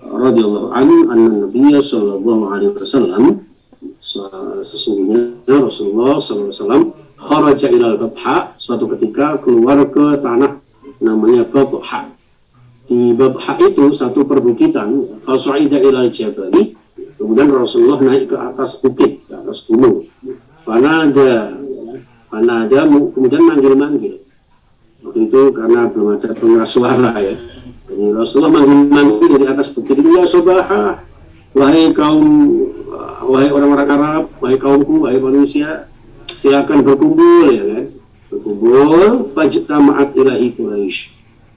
S1: radhiyallahu anhu, anna Nabiya sallallahu alaihi wasallam, sesungguhnya Rasulullah SAW kharaja ilal Babha, suatu ketika keluar ke tanah namanya Babha. Di Babha itu satu perbukitan, fasu'ida ilal jabali, kemudian Rasulullah naik ke atas bukit, ke atas gunung. Fanada, kemudian manggil-manggil. Waktu itu karena belum ada pengeras suara ya. Jadi Rasulullah manggil-manggil dari atas bukit itu, ya Sobaha, wahai orang-orang Arab, wahai kaumku, wahai manusia, silakan berkumpul, ya kan? Berkumpul, fajtama'at ilahi Quraisy.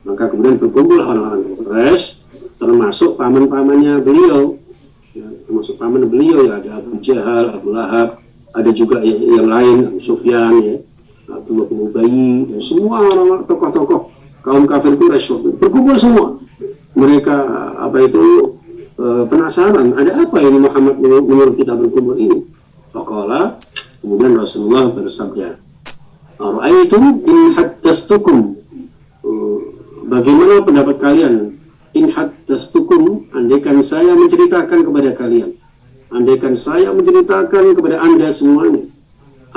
S1: Maka kemudian berkumpul orang-orang Quraisy, termasuk paman-pamannya beliau, ya, termasuk paman beliau ya, ada Abu Jahal, Abu Lahab, ada juga yang lain, Abu Sufyan, ya, Abdullah bin Ubay, dan semua orang-orang tokoh-tokoh kaum kafir Quraisy berkumpul semua. Mereka penasaran, ada apa ini Muhammad menyuruh kita berkumpul ini? Faqala, kemudian Rasulullah bersabda, "Ara'aytum in haddastukum?" Bagaimana pendapat kalian? In haddastukum, andaikan saya menceritakan kepada kalian, andaikan saya menceritakan kepada anda semuanya,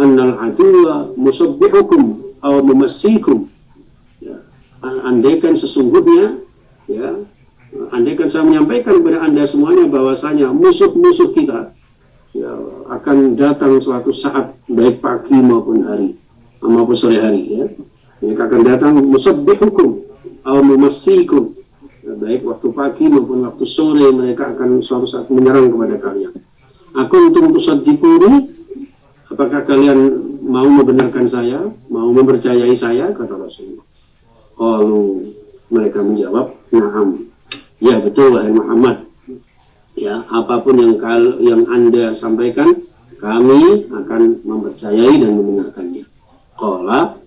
S1: annal aduwa musabbihukum aw mumassikum, ya, andaikan sesungguhnya, ya, andaikan saya menyampaikan kepada anda semuanya bahwasanya musuh-musuh kita, ya, akan datang suatu saat, baik pagi maupun sore hari, ya, mereka akan datang musabbihukum aw mumassikum, ya, baik waktu pagi maupun waktu sore mereka akan suatu saat menyerang kepada kalian. Akuntum tusaddiquni, apakah kalian mau membenarkan saya, mau mempercayai saya, kata Rasulullah. Qalu, mereka menjawab, na'am, ya betul wahai Muhammad, ya apapun yang anda sampaikan kami akan mempercayai dan membenarkannya. Qala,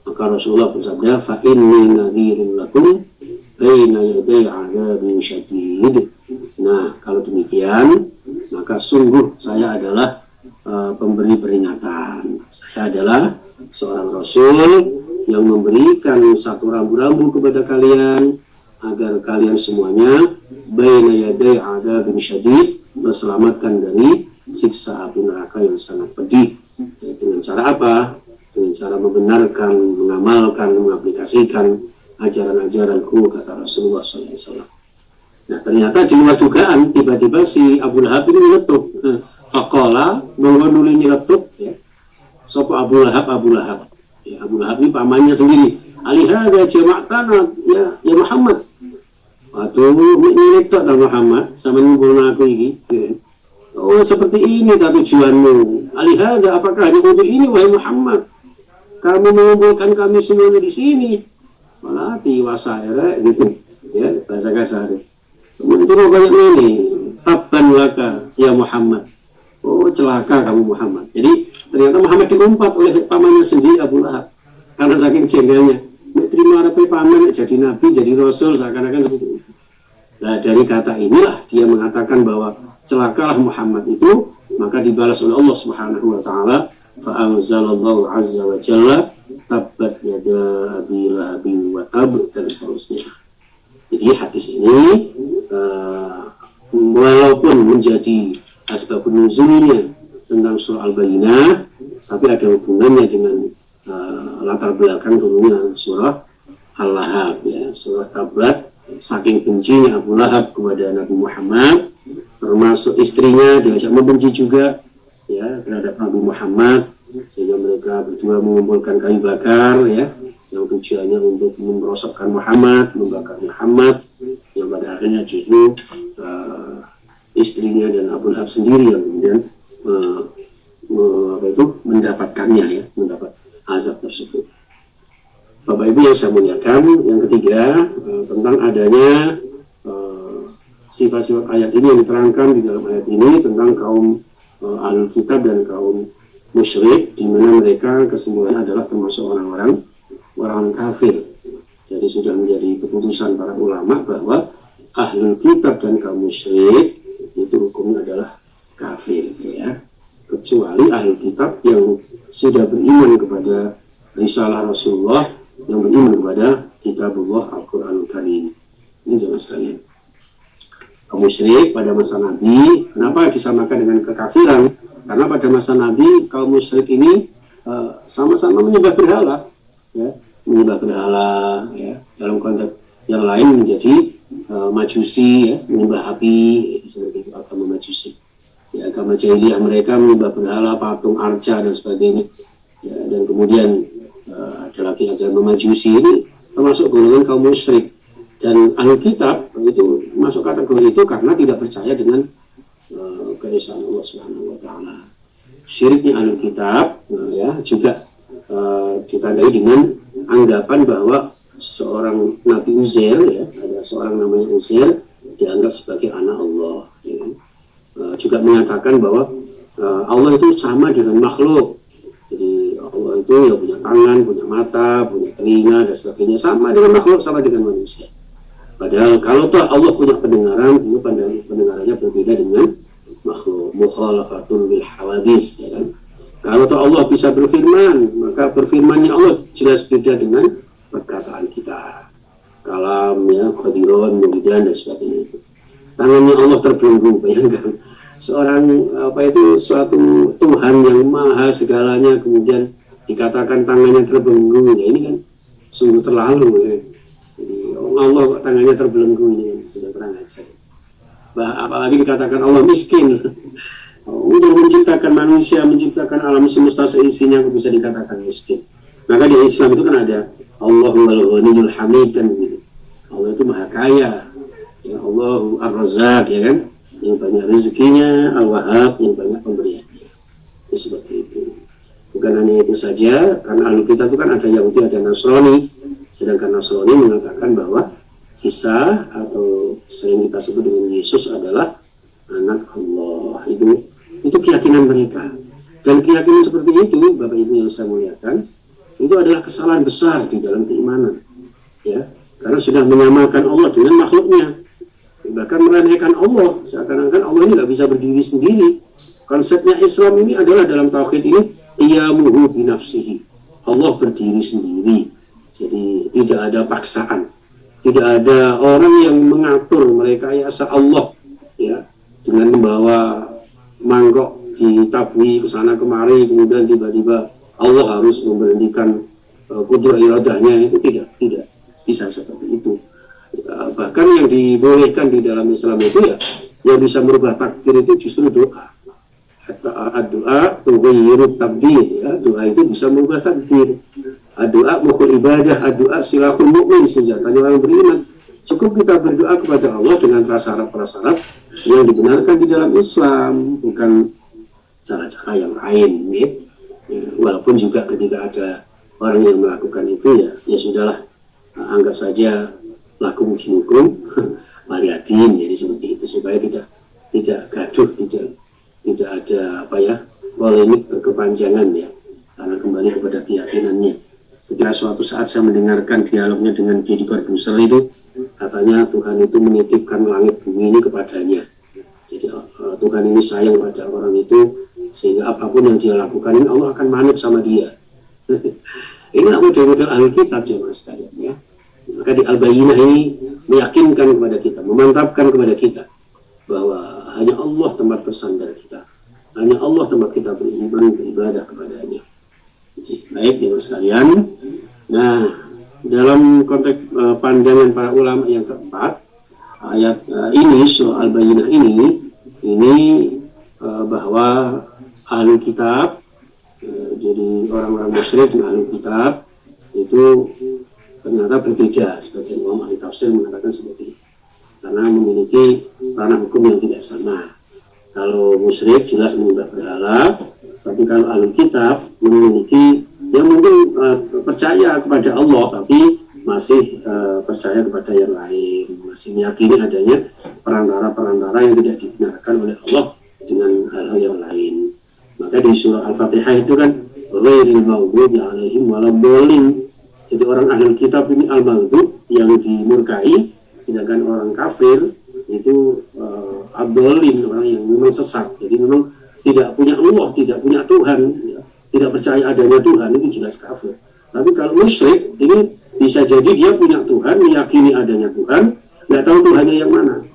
S1: maka Rasulullah bersabda, fa inni nadhirun lakum baina yaday 'adzabin syadid. Nah, kalau demikian, maka sungguh saya adalah pemberi peringatan. Saya adalah seorang Rasul yang memberikan satu rambu-rambu kepada kalian agar kalian semuanya baina yaday adzabin syadid, terselamatkan dari siksa api neraka yang sangat pedih. Dengan cara apa? Dengan cara membenarkan, mengamalkan, mengaplikasikan ajaran-ajaranku, kata Rasulullah SAW. Nah, ternyata di luar dugaan, tiba-tiba si Abu Lahab ini nyeletuk. Faqala, nuli nyeletuk, ya. Sopo Abu Lahab. Ya, Abu Lahab ini pamannya sendiri. Alihada jama'tana, ya Muhammad. Waduh, ini tok tak Muhammad, sama ngumpulna aku ini. Ya. Oh, seperti ini tak tujuanmu. Alihada, apakah hanya untuk ini, wahai Muhammad? Kamu mengumpulkan kami semuanya di sini. Walati wasaira, gitu. Ya, bahasa kasar. Itu banyak ini. Tabban laka, ya Muhammad. Oh, celaka kamu Muhammad. Jadi, ternyata Muhammad diumpat oleh pamannya sendiri, Abu Lahab. Karena saking jengkelnya. Terima apa paman, jadi nabi, jadi rasul, seakan-akan seperti itu. Nah, dari kata inilah dia mengatakan bahwa celakalah Muhammad itu, maka dibalas oleh Allah Subhanahu wa taala, fa anzalallahu azza wa jalla tabbat yada abi lahabin wa tab, dan seterusnya. Jadi hadis ini walaupun menjadi asbabun nuzulnya tentang surah Al-Bayyinah, tapi ada hubungannya dengan latar belakang turunnya surah Al-Lahab, ya, surah Tabbat. Saking bencinya Abu Lahab kepada Nabi Muhammad, termasuk istrinya diajak membenci juga, ya, terhadap Nabi Muhammad, sehingga mereka berdua mengumpulkan kayu bakar, ya, yang tujuannya untuk merosokkan Muhammad, membakar Muhammad, yang pada akhirnya justru istrinya dan Abu Lahab sendiri yang kemudian mendapatkannya, ya, mendapat azab tersebut. Bapak Ibu yang saya muliakan, yang ketiga tentang adanya sifat-sifat ayat ini yang diterangkan di dalam ayat ini tentang kaum Ahlul Kitab dan kaum musyrik, di mana mereka kesemuanya adalah termasuk orang kafir. Jadi sudah menjadi keputusan para ulama bahwa Ahlul Kitab dan kaum musyrik itu hukumnya adalah kafir, ya, kecuali Ahlul Kitab yang sudah beriman kepada risalah Rasulullah, yang beriman kepada kitabullah Al-Quranul Karim. Ini jangan sekalian. Kaum musyrik pada masa Nabi, kenapa disamakan dengan kekafiran? Karena pada masa Nabi, kaum musyrik ini sama-sama menyembah berhala, ya, menyembah berhala, ya, dalam konteks yang lain menjadi majusi, ya, menyembah api, itu seperti itu, agama majusi. Di agama jahiliyah mereka menyembah berhala, patung, arca, dan sebagainya. Ya, dan kemudian ada lagi agama majusi, ini termasuk golongan kaum musyrik. Dan Ahlul Kitab itu masuk kategori itu karena tidak percaya dengan keesaan Allah Subhanahu wa taala. Syiriknya Ahlul Kitab, ya, juga ditandai dengan anggapan bahwa seorang Nabi Uzair, ya, ada seorang namanya Uzair dianggap sebagai anak Allah, ya. Juga mengatakan bahwa Allah itu sama dengan makhluk. Jadi Allah itu ya punya tangan, punya mata, punya telinga, dan sebagainya, sama dengan makhluk, sama dengan manusia. Padahal kalau toh Allah punya pendengaran, itu pendengarannya berbeda dengan makhluk. Mukhalafatul bil hawadis, ya kan? Kalau toh Allah bisa berfirman, maka berfirmannya Allah jelas beda dengan perkataan kita. Kalam, ya, qadiron, muridan, dan sebagainya itu. Tangannya Allah terbelenggu, bayangkan. Suatu Tuhan yang maha segalanya kemudian dikatakan tangannya terbelenggu, ya, ini kan sungguh terlalu, ya. Jadi Allah tangannya terbelenggu, ini sudah terang saja. Apalagi dikatakan Allah miskin. Untuk menciptakan manusia, menciptakan alam semesta seisinya, bisa dikatakan miskin. Maka di Islam itu kan ada Allahul Ghaniyul Hamid, kan begitu. Allah itu maha kaya, ya, Allahu Ar-Razzaq, ya kan, yang banyak rezekinya, Al-Wahhab, yang banyak pemberiannya. Ya, seperti itu. Bukan hanya itu saja, karena Ahlul Kitab itu kan ada Yahudi, ada Nasrani. Sedangkan Nasrani mengatakan bahwa Isa atau sering kita sebut dengan Yesus adalah anak Allah. Itu keyakinan mereka. Dan keyakinan seperti itu, Bapak Ibu yang saya muliakan, itu adalah kesalahan besar di dalam keimanan, ya, karena sudah menyamakan Allah dengan makhluknya, bahkan meremehkan Allah, seakan-akan Allah ini nggak bisa berdiri sendiri. Konsepnya Islam ini adalah dalam tauhid ini qiyamuhu binafsihi. Allah berdiri sendiri. Jadi tidak ada paksaan. Tidak ada orang yang mengatur merekayasa Allah ya dengan membawa mangkok ditabui ke sana kemari, kemudian tiba-tiba Allah harus memberhentikan kudrah iradahnya. Itu tidak bisa seperti itu. Ya, bahkan yang dibolehkan di dalam Islam itu ya yang bisa merubah takdir itu justru doa. Doa tughayyiru tabdir, ya, doa itu bisa merubah takdir. Doa mukhul ibadah, doa silahul mu'min, senjatanya orang beriman. Cukup kita berdoa kepada Allah dengan prasyarat-prasyarat yang dibenarkan di dalam Islam, bukan cara-cara yang lain, ya. Walaupun juga ketika ada orang yang melakukan itu ya sudahlah, anggap saja lakum dinukum waliyatin, jadi seperti itu supaya tidak gaduh, tidak ada polemik berkepanjangan ya, karena kembali kepada keyakinannya. Ketika suatu saat saya mendengarkan dialognya dengan Deddy Corbuzier itu, katanya Tuhan itu menitipkan langit bumi ini kepadanya. Jadi Tuhan ini sayang pada orang itu, sehingga apapun yang dia lakukan ini Allah akan manut sama dia. Ini model-model Alkitab jemaah sekalian ya. Maka di Al-Bayyinah ini meyakinkan kepada kita, memantapkan kepada kita bahwa hanya Allah tempat bersandar kita, hanya Allah tempat kita beriman, beribadah kepadanya. Baik jemaah sekalian. Nah, dalam konteks pandangan para ulama yang keempat, ayat ini surah Al-Bayyinah ini bahwa ahli kitab, jadi orang-orang musyrik dan ahli kitab itu ternyata berbeda. Sebagian ulama ahli tafsir mengatakan seperti itu, karena memiliki ranah hukum yang tidak sama. Kalau musyrik jelas menyembah berhala, tapi kalau ahli kitab memiliki yang mungkin percaya kepada Allah tapi masih percaya kepada yang lain, masih meyakini adanya perantara-perantara yang tidak dibenarkan oleh Allah dengan hal-hal yang lain. Maka di surah Al-Fatihah itu kan ghairil maghdubi alaihim waladhdallin. Jadi orang ahli kitab ini al-maghdub yang dimurkai, sedangkan orang kafir itu ad-dhallin, orang yang memang sesat. Jadi memang tidak punya Allah, tidak punya Tuhan, ya, tidak percaya adanya Tuhan, itu jelas kafir. Tapi kalau musyrik ini bisa jadi dia punya Tuhan, meyakini adanya Tuhan, nggak tahu Tuhannya yang mana.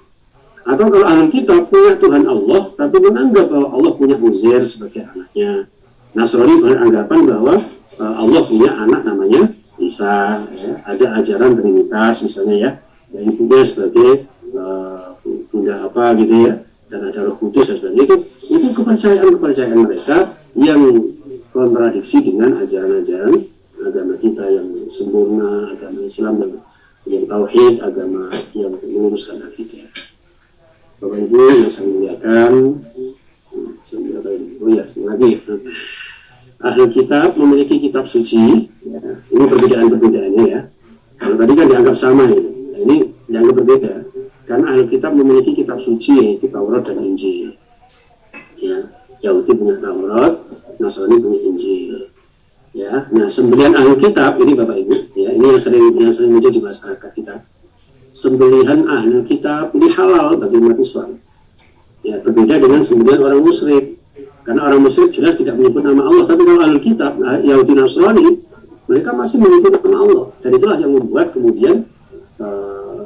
S1: Atau kalau ahli kitab punya Tuhan Allah, tapi menganggap bahwa Allah punya Uzair sebagai anaknya. Nasrani beranggapan bahwa Allah punya anak namanya Isa, ya. Ada ajaran Trinitas misalnya ya, yang ibunya sebagai bunda apa gitu ya, dan ada Roh Kudus dan sebagainya. Itu kepercayaan mereka yang kontradiksi dengan ajaran-ajaran agama kita yang sempurna, agama Islam yang tauhid, agama yang meluruskan akidah. Bapak Ibu yang saya muliakan, lagi ahli kitab memiliki kitab suci, ya. Ini perbedaan-perbedaannya ya. Kalau tadi kan dianggap sama ini, nah, ini dianggap berbeda karena ahli kitab memiliki kitab suci yaitu Taurat dan Injil. Ya, Yahudi punya Taurat, Nasrani punya Injil. Ya, nah sembelihan ahli kitab ini Bapak Ibu, ya ini yang sering muncul di masyarakat kita. Sembelihan ahli kitab ini halal bagi umat Islam. Ya, berbeda dengan sembelihan orang musyrik. Karena orang musyrik jelas tidak menyebut nama Allah, tapi kalau ahli kitab, Yahudi Nasrani, mereka masih menyebut nama Allah. Dan itulah yang membuat kemudian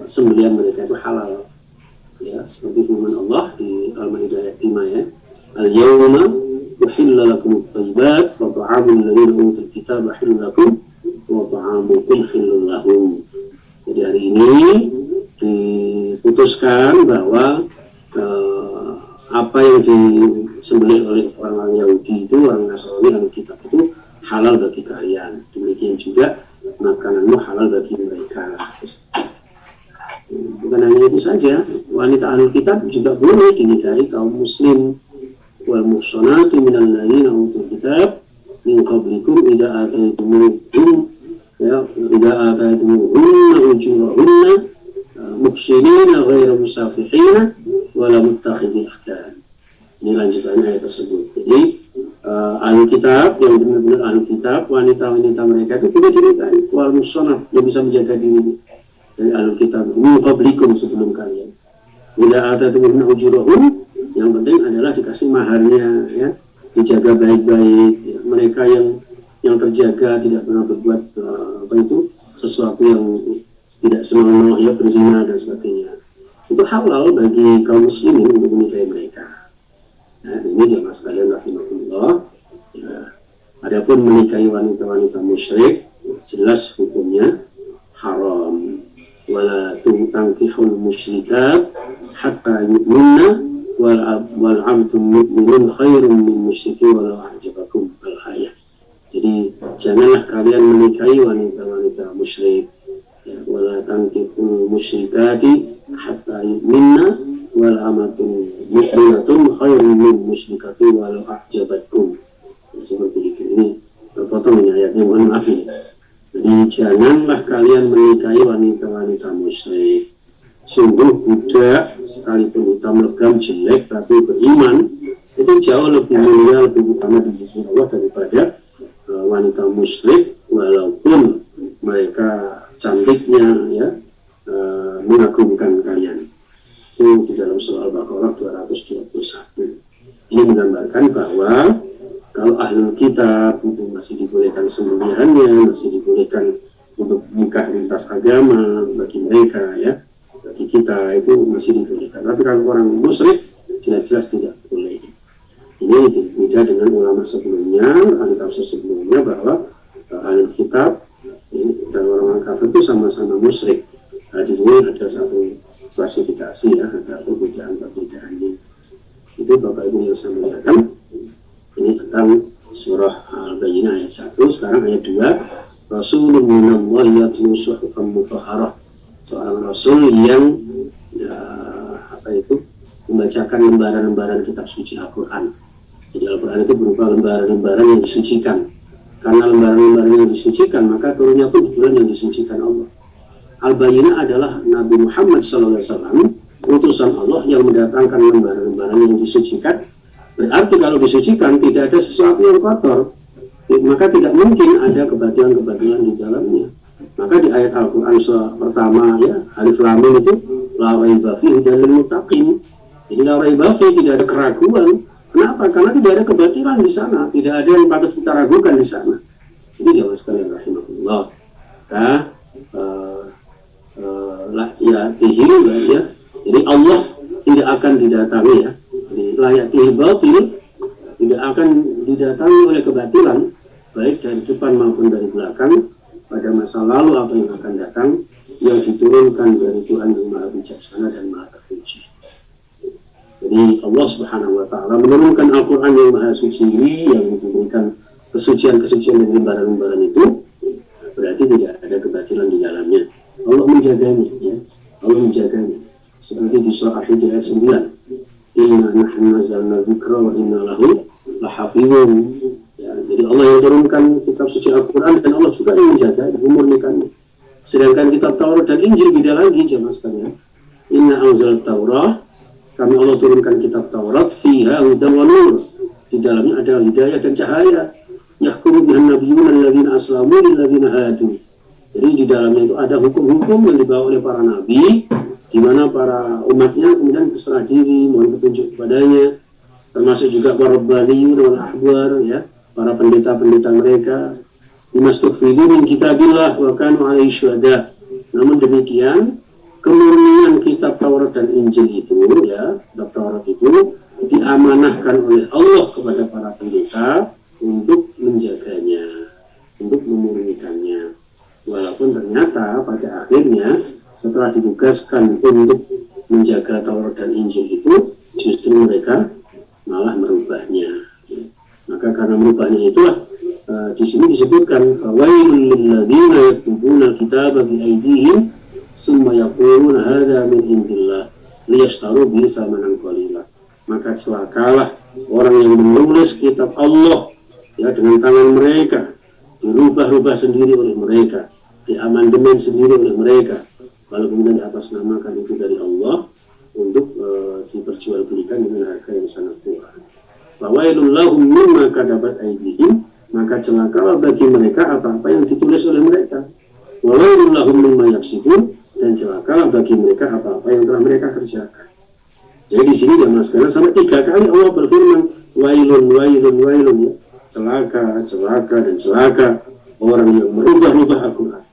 S1: sembelihan mereka itu halal. Ya, seperti firman Allah di Al-Maidah ayat 5 ya. Al-yawma uhilla lakum at-thayyibat wa ta'amul ladzina utul kitaba hillun lakum wa ta'amukum hillun lahum. Jadi hari ini diputuskan bahwa apa yang disembelih oleh orang-orang Yahudi itu, orang Nasrani, ahli kitab itu halal bagi kalian. Demikian juga makananmu halal bagi mereka. Bukan hanya itu saja, wanita ahli kitab juga boleh dinikahi kaum muslim. Wal muhsanatu minal ladzina utul kitab min qablikum idza ataytumuhum ujurahunna muhsinina ghairu musafihina wala muttakhidhi akhdan. Ini lanjutannya ayat tersebut. Jadi ahli kitab yang benar-benar ahli kitab, wanita-wanita mereka itu boleh dinikahi. Wal muhsanat yang bisa menjaga diri dari ahli kitab min qablikum sebelum kalian. Bila ada ujurahun, yang penting adalah dikasih maharnya ya. dijaga baik-baik, ya. Mereka yang terjaga tidak pernah berbuat sesuatu yang tidak senonoh, ya, berzina dan sebagainya. Itu halal bagi kaum muslimin untuk menikahi mereka. Nah, ini jamaah sekalian rahimahullah. Ya. Adapun menikahi wanita-wanita musyrik, jelas hukumnya haram. Wala tunkihul musyrikat hatta yu'minna wal 'abdu mu'minun khairun min musyrikin walau a'jabakum al-ayah. Jadi janganlah kalian menikahi wanita-wanita musyrik. Ya, wala tankihul musyrikati hatta yu'minna wal amatun mu'minatun khairun min musyrikati walau a'jabatkum. Seperti itu. Ini terpotong ini ayatnya, mohon maaf ini. Jadi janganlah kalian menikahi wanita-wanita musyrik. Sungguh budak sekalipun hitam legam jelek tapi beriman itu jauh lebih mulia, lebih utama di sisi Allah daripada wanita musyrik, walaupun mereka cantiknya, ya, mengagumkan kalian. Itu di dalam surah Al-Baqarah 221. Ini menggambarkan bahwa kalau ahlul kitab itu masih dibolehkan sembelihannya, masih dibolehkan untuk nikah lintas agama bagi mereka, ya, bagi kita itu masih dibolehkan. Tapi kalau orang musyrik jelas-jelas tidak boleh. Ini beda dengan ulama sebelumnya, ahli tafsir sebelumnya, bahwa ahlul kitab dan orang-orang kafir itu sama-sama musyrik. Nah, di sini ada satu klasifikasi, ya, ada perbedaan-perbedaan ini. Itu Bapak Ibu yang saya muliakan. Ini tentang surah Al-Bayyinah ayat 1. Sekarang ayat 2. Rasulun minallahi yatlu suhufan mutahharah. Seorang rasul yang membacakan lembaran-lembaran kitab suci Al-Quran. Jadi Al-Quran itu berupa lembaran-lembaran yang disucikan. Karena lembaran-lembaran yang disucikan, maka turunnya pun bulan yang disucikan Allah. Al-Bayyinah adalah Nabi Muhammad SAW, utusan Allah yang mendatangkan lembaran-lembaran yang disucikan. Berarti kalau disucikan tidak ada sesuatu yang kotor, maka tidak mungkin ada kebatilan-kebatilan di dalamnya. Maka di ayat Al-Quran surah pertama, ya, Alif Lam Mim itu la raiba fihi hudal lil muttaqin. Jadi la raiba fihi, tidak ada keraguan. Kenapa? Karena tidak ada kebatilan di sana, tidak ada yang patut kita ragukan di sana. Ini jamaah sekalian rahimahullah. Ya. Jadi Allah tidak akan didatangi, ya. Layatihi batil, tidak akan didatangi oleh kebatilan, baik dari depan maupun dari belakang, pada masa lalu atau yang akan datang, yang diturunkan dari Tuhan yang Maha Bijaksana dan Maha Terpuji. Jadi Allah Subhanahu wa Ta'ala menurunkan Al-Quran yang Maha Suci ini, yang memberikan kesucian-kesucian dan lembaran-lembaran itu, berarti tidak ada kebatilan di dalamnya. Allah menjaganya, ya. Allah menjaganya. Seperti di surah Al-Hijr ayat 9. Inna nahnu nazzalna dzikra wa inna lahu lahafizun. Ya, jadi Allah yang turunkan kitab suci Al-Quran dan Allah juga yang menjaga dan memurnikannya. Sedangkan kitab Taurat dan Injil beda lagi, jemaah sekalian. Inna anzal Taurah, kami Allah turunkan kitab Taurat, fiha hudan wa nur. Di dalamnya ada hidayah dan cahaya. Yahkumu bihan nabiyyuna alladzina aslamu lil ladzina hadu. Jadi di dalamnya itu ada hukum-hukum yang dibawa oleh para nabi, di mana para umatnya kemudian berserah diri, mohon petunjuk kepadanya, termasuk juga para rabbaniyun wal ahbar, ya, para pendeta-pendeta mereka. Limastughfidu min kitabillah wa kanu 'alaihi syuhada. Namun demikian, kemurnian kitab Taurat dan Injil itu, ya, kitab Taurat itu diamanahkan oleh Allah kepada para pendeta untuk menjaganya, untuk memurnikannya. Walaupun ternyata pada akhirnya setelah ditugaskan untuk menjaga Taurat dan Injil itu, justru mereka malah merubahnya. Maka karena merubahnya itulah di sini disebutkan fawailul lil ladzina yaktubuna al-kitaba bi aydihim summa yaquluna hadza min indillah liyashtaru bihi samanan qalila. Maka celakalah orang yang menulis kitab Allah, ya, dengan tangan mereka, dirubah-rubah sendiri oleh mereka, diamandemen sendiri oleh mereka, lalu kemudian diatasnamakan itu dari Allah untuk diperjualbelikan dengan harga yang sangat murah. Fawailul lahum mimma katabat aydihim, maka celakalah bagi mereka apa-apa yang ditulis oleh mereka. Wawailul lahum mimma yaksibun, dan celakalah bagi mereka apa-apa yang telah mereka kerjakan. Jadi di sini jamaah sekalian sampai 3 kali Allah berfirman wailun, ya. Celaka dan celaka orang yang merubah-rubah Al-Quran.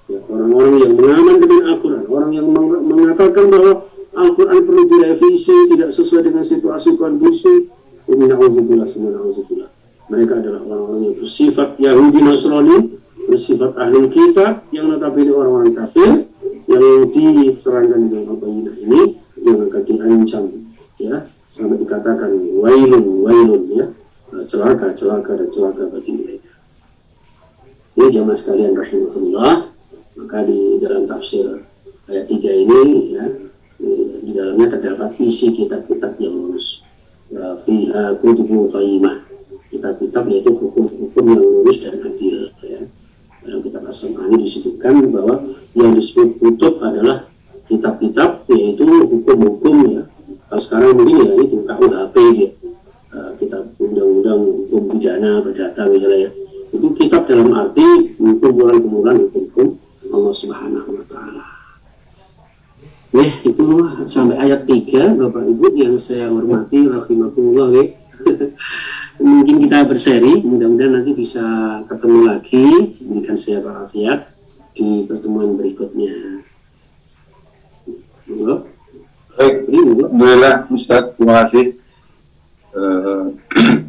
S1: Ya, orang-orang yang mengaman dengan Al-Quran, orang yang mengatakan bahwa Al-Quran perlu direvisi, tidak sesuai dengan situasi kondisi. Na'udzubillah. Mereka adalah orang-orang yang bersifat Yahudi Nasrani, bersifat ahli kitab, yang notabene orang-orang kafir, yang diserangkan dengan Al-Bayyinah ini, yang akan diancam, ya, sampai dikatakan wailun, ya, celaka dan celaka bagi mereka. Ini jamaah sekalian rahimahullah, maka di dalam tafsir ayat 3 ini, ya, di dalamnya terdapat isi kitab-kitab yang lurus. Fiha kutubun qayyimah, kitab-kitab yaitu hukum-hukum yang lurus dan adil, ya. Dalam kitab As-Sam'ani disebutkan bahwa yang disebut kutub adalah kitab-kitab, yaitu hukum-hukum, ya. Kalau sekarang mungkin ya itu KUHP, ya. Kitab undang-undang hukum pidana perdata misalnya, ya. Itu kitab dalam arti kumpulan-kumpulan hukum Allah Subhanahu wa Ta'ala. Itu sampai ayat 3, Bapak Ibu yang saya hormati rahimakumullah, ya. Mungkin kita berseri, mudah-mudahan nanti bisa ketemu lagi, berikan saya walafiat di pertemuan berikutnya.
S4: Baik, alhamdulillah Ustaz, terima kasih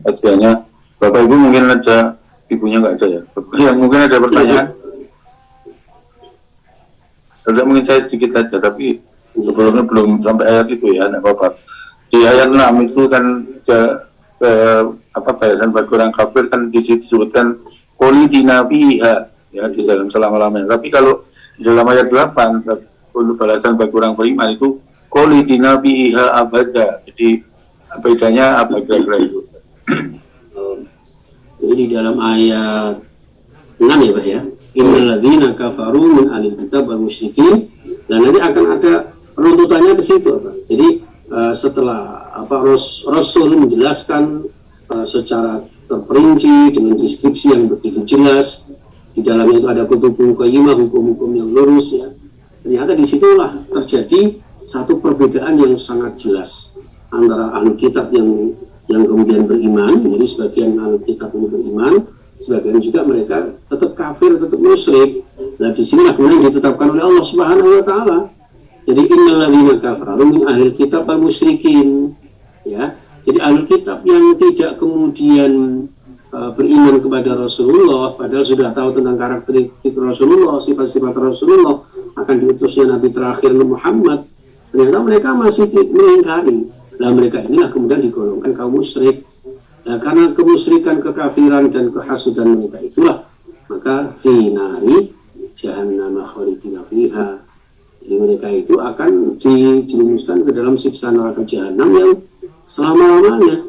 S4: kajiannya. Bapak Ibu mungkin ada, ibunya nggak ada ya? Ya, mungkin ada pertanyaan. Ada mungkin saya sedikit aja, tapi sebelumnya belum sampai ayat itu ya, nggak apa-apa. Di ayat 6 itu kan bahasan bagi orang kafir kan disebutkan qolidina fiha, ya, di dalam selama-lamanya. Tapi kalau di dalam ayat 8 untuk balasan bagi orang beriman itu qolidina fiha abada. Jadi bedanya apa kira-kira itu?
S1: Jadi di dalam ayat 6 ya Pak ya, innal ladzina kafaru min ahlil kitab wal musyrikin, dan nanti akan ada runtutannya ke situ, Pak. Jadi setelah Rasul menjelaskan secara terperinci dengan deskripsi yang begitu jelas, di dalamnya itu ada kutubun qayyimah, hukum-hukum yang lurus, ya. Ternyata disitulah terjadi satu perbedaan yang sangat jelas antara ahli kitab yang kemudian beriman. Jadi sebagian ahli kitab ini beriman, sebagian juga mereka tetap kafir, tetap musyrik. Nah disinilah kemudian ditetapkan oleh Allah Subhanahu wa Ta'ala. Jadi innal ladzina kafaru min ahlil kitab wal musyrikin, ya. Jadi ahlul kitab yang tidak kemudian beriman kepada Rasulullah, padahal sudah tahu tentang karakteristik Rasulullah, sifat-sifat Rasulullah, akan diutusnya Nabi terakhir Muhammad, ternyata mereka masih mengingkari. Nah mereka inilah kemudian digolongkan kaum musyrik. Nah, karena kemusyrikan, kekafiran dan kehasudan mereka itulah, maka fi nari jahannam khalidina fiha. Jadi mereka itu akan dijerumuskan ke dalam siksa neraka jahanam yang selama-lamanya.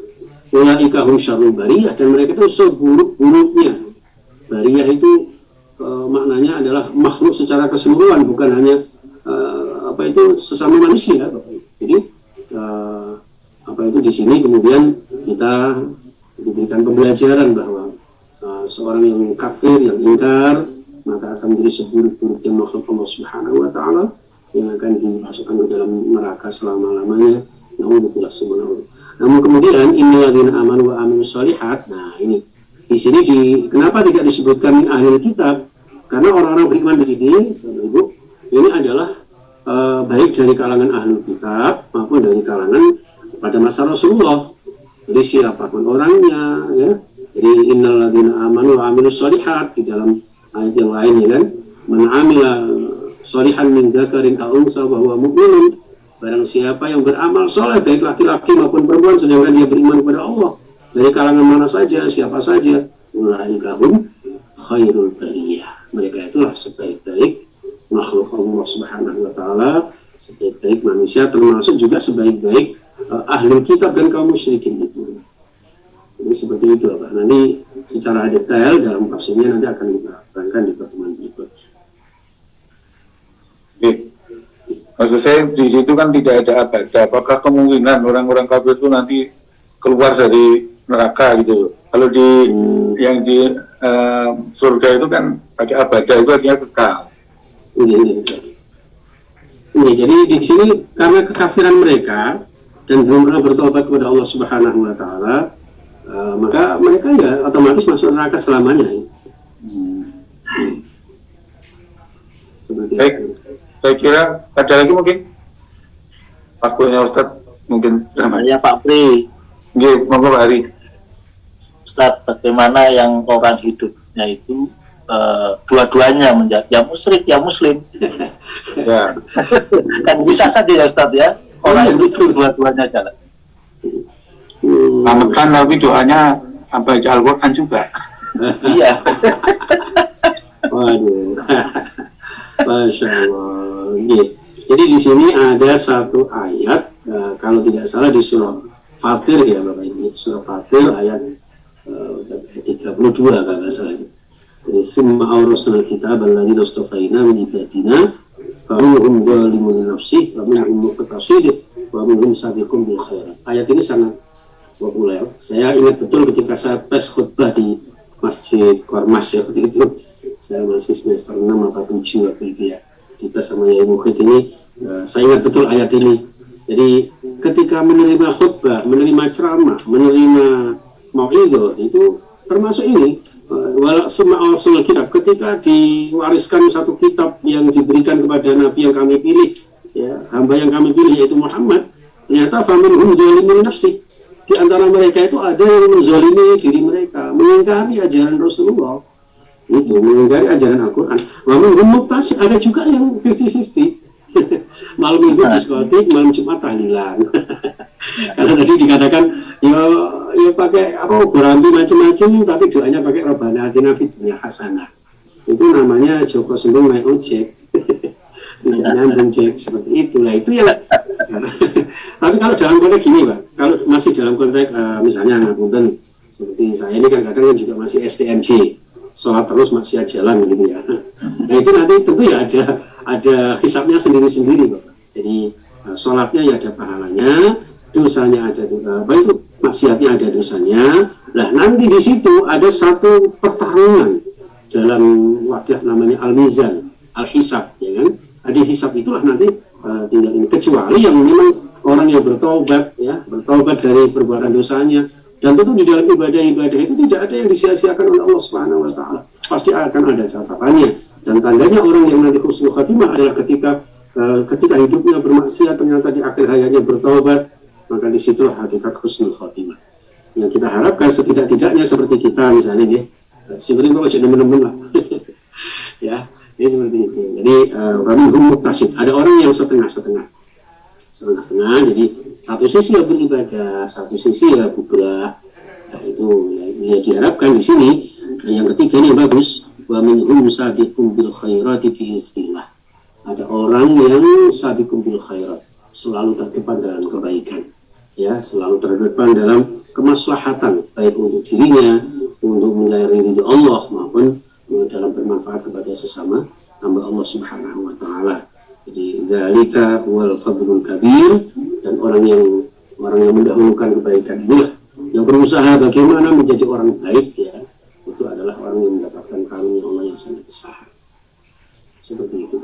S1: Ulaika hum syarrul bariyah, dan mereka itu seburuk-buruknya. Bariyah itu maknanya adalah makhluk secara keseluruhan, bukan hanya sesama manusia. Jadi di sini kemudian kita diberikan pembelajaran bahwa seorang yang kafir, yang ingkar, maka akan menjadi seburuk-buruknya makhluk Allah Subhanahu wa Ta'ala yang akan dimasukkan ke dalam neraka selama-lamanya. Namun kemudian innal ladzina amanu wa amilus shalihat. Nah, ini di sini kenapa tidak disebutkan min ahlil kitab? Karena orang-orang beriman di sini, Bapak Ibu, ini adalah baik dari kalangan ahlul kitab maupun dari kalangan pada masa Rasulullah. Jadi siapapun orangnya, ya. Jadi innal ladzina amanu wa amilus shalihat, di dalam ayat yang lain, ya kan, man amila shalihan min dzakarin aw unsa wa huwa mu'minun, barang siapa yang beramal soleh baik laki-laki maupun perempuan sedangkan dia beriman kepada Allah, dari kalangan mana saja, siapa saja, ulaika hum khairul bariyah, mereka itulah sebaik-baik makhluk Allah Subhanahu wa Ta'ala, sebaik-baik manusia, termasuk juga sebaik-baik ahli kitab dan kaum musyrikin itu. Jadi seperti itu, Pak. Nanti secara detail dalam tafsirnya nanti akan kita terangkan di pertemuan berikutnya.
S4: Maksud saya di situ kan tidak ada abada. Apakah kemungkinan orang-orang kafir itu nanti keluar dari neraka gitu? Kalau di yang di surga itu kan pakai abada, itu artinya kekal.
S1: Ini jadi di sini karena kekafiran mereka dan belum pernah bertobat kepada Allah Subhanahu wa Ta'ala, maka mereka ya otomatis masuk neraka selamanya. Seperti
S4: Baik.
S1: itu.
S4: Saya kira ada lagi mungkin waktunya Ustaz mungkin sudah.
S3: Ya Pak Pri,
S4: Nggih, monggo Pak Hari.
S3: Ustaz, bagaimana yang orang hidupnya itu dua-duanya menjadi ya musyrik ya muslim.
S4: Ya.
S3: Kan bisa saja ya Ustaz ya, orang hidup dua-duanya jalan.
S4: Kan tapi doanya baca Al-Quran juga.
S3: Iya.
S1: Waduh, Masya Allah. Jadi di sini ada satu ayat, kalau tidak salah di surah Fatir ya Bapak Ibu, surah Fatir ayat 32 kalau nggak salah. Jadi summa awrasnal kitab alladziina istafaina min ibadina faminhum dzalimun li nafsihi wa minhum muqtasid wa minhum sabiqun bil khairat. Ayat ini sangat populer. Saya ingat betul ketika saya tes khutbah di Masjid Kormas ya waktu itu. Saya masih semester 6 atau 7 waktu itu ya. Kita sama Yai Mukhid ini, saya ingat betul ayat ini. Jadi ketika menerima khutbah, menerima ceramah, menerima mau'idhah itu termasuk ini. Walau summa awrasnal kitab, ketika diwariskan satu kitab yang diberikan kepada Nabi yang kami pilih, ya, hamba yang kami pilih yaitu Muhammad, ternyata faminhum dzalimun nafsi. Di antara mereka itu ada yang menzalimi diri mereka, mengingkari ajaran Rasulullah, itu mengingkari ajaran Al-Quran. Waminhum muqtasid, ada juga yang 50-50. Malam minggu diskotik, malam Jumat tahlilan. Karena tadi dikatakan ya pakai apa berambi macam-macam, tapi doanya pakai Rabbana atina fid dunya hasanah. Itu namanya Joko Sembung naik ojek. Tidak nyambung Jack, seperti itulah itu yang. Tapi kalau dalam konteks gini Pak, kalau masih dalam konteks misalnya ngapunten seperti saya ini kan kadang juga masih STMJ, sholat terus maksiat jalan gitu ya. Nah itu nanti tentu ya ada hisabnya sendiri-sendiri Pak. Jadi sholatnya ya ada pahalanya, dosanya ada baik maksiatnya ada dosanya. Nah nanti di situ ada satu pertarungan dalam wadah namanya al-mizan, al-hisab, ya kan? Di hisab itulah nanti tinggal ini, kecuali yang memang orang yang bertobat ya, bertobat dari perbuatan dosanya, dan tentu di dalam ibadah-ibadah itu tidak ada yang disia-siakan oleh Allah Subhanahu wa taala. Pasti akan ada catatannya, dan tandanya orang yang nanti husnul khatimah adalah ketika hidupnya bermaksiat ternyata di akhir hayatnya bertobat, maka disitulah hakikat husnul khatimah. Yang kita harapkan setidak-tidaknya seperti kita misalnya ya, sebenarnya kalau jadi teman-teman lah. Ya. Jadi seperti itu. Jadi faminhum muqtasid, ada orang yang setengah-setengah. Jadi satu sisi ya beribadah, satu sisi ya bubrah. Nah, itu ya diharapkan di sini. Yang ketiga ini yang bagus, wa minhum sabiqun bil khairati biiznillah. Ada orang yang sabiqun bil khairat, selalu terdepan dalam kebaikan. Ya, selalu terdepan dalam kemaslahatan baik untuk dirinya, untuk mencari ridho Allah maupun dalam bermanfaat kepada sesama hamba Allah Subhanahu wa taala. Jadi dzalika wal fadlul kabir, dan orang yang mendahulukan kebaikan inilah yang berusaha bagaimana menjadi orang baik ya, itu adalah orang yang mendapatkan karunia Allah yang sangat besar. Seperti itu.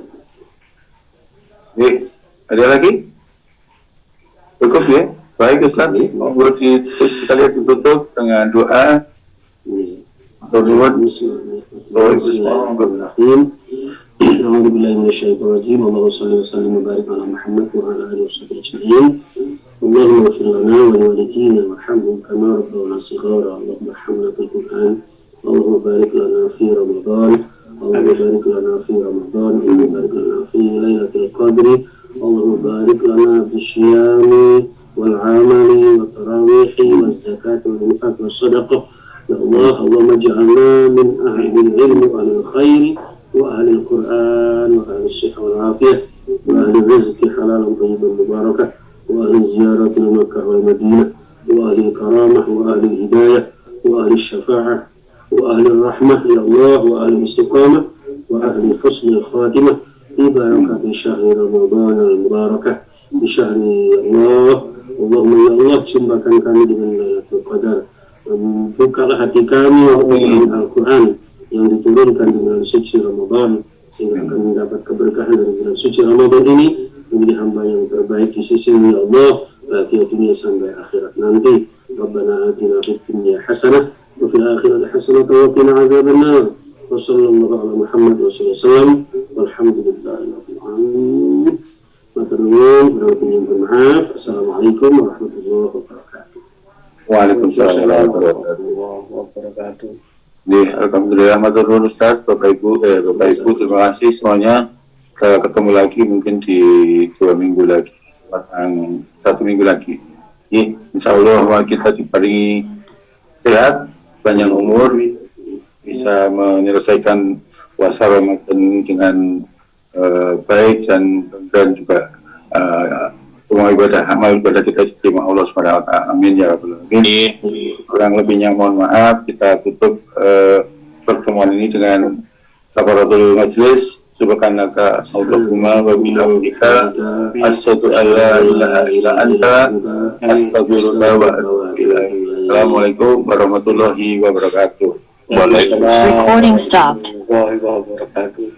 S4: Ada lagi? Cukup ya? Baik Ustaz, monggo sekalian ditutup dengan doa. Bismillahirrahmanirrahim. A'udzu billahi minasyaitonir rajim. Allahumma shalli wa sallim wa barik ala Muhammad wa ala alihi washabbihi ajma'in. Allahumma ighfir lana wa liwalidayna warhamhum kama rabbayana shighara. Allahumma arhamna bil Qur'an. Allahumma barik lana fi Ramadan. Allahumma barik lana fi Ramadan. Allahumma barik lana fi Lailatul Qadri. Allahumma barik lana bisyami wal amali wat tarawihi waz zakati wal infaq was sadaqah. Ya Allah, Allahumma ja'alna min ahli al-ilmi wa al-khairi wa ahli al-Quran wa ahli al-sihha wal afiyah wa ahli al-rizqi halalan tayyiban mubarakah wa ahli ziyarati Makkah wal Madinah wa ahli al-karamah wa ahli al-hidayah wa ahli al-syafa'ah wa ahli al-rahmah ya Allah wa ahli al-istiqamah wa ahli husni al-khatimah bi barakati syahri Ramadan al-mubarakah bi syahri Allah. Allahumma ya Allah, jumpakan kami dengan Lailatul Qadar. Bukalah hati kami dengan Al-Quran yang diturunkan di bulan suci Ramadan, sehingga akan mendapat keberkahan dari bulan suci Ramadan ini, menjadi hamba yang terbaik di sisi Allah bagi dunia sampai akhirat nanti.
S1: ربنا آتنا في الدنيا حسنة وفي الآخرة حسنة وقنا عذاب النار وصلى الله على محمد وصلى الله عليه وسلم والحمد لله رب العالمين. Maaf. Assalamualaikum warahmatullahi wabarakatuh.
S4: Waalaikumsalam warahmatullahi wabarakatuh. Alhamdulillah, matur nuwun Ustaz, Bapak Ibu, terima kasih semuanya. Kita ketemu lagi mungkin di 2 minggu lagi, 1 minggu lagi. Insya Allah kita diberi sehat, panjang umur, bisa menyelesaikan puasa Ramadan dengan baik dan juga semua amal ibadah kita diterima Allah SWT. Amin ya rabbal alamin. Kurang lebihnya mohon maaf. Kita tutup pertemuan ini dengan kafaratul majlis. Subhanaka Allahumma wa bihamdika asyhadu an la ilaha illa anta astaghfiruka wa atubu ilaik. Assalamualaikum warahmatullahi wabarakatuh.
S2: Recording stopped.
S4: Warahmatullahi wabarakatuh.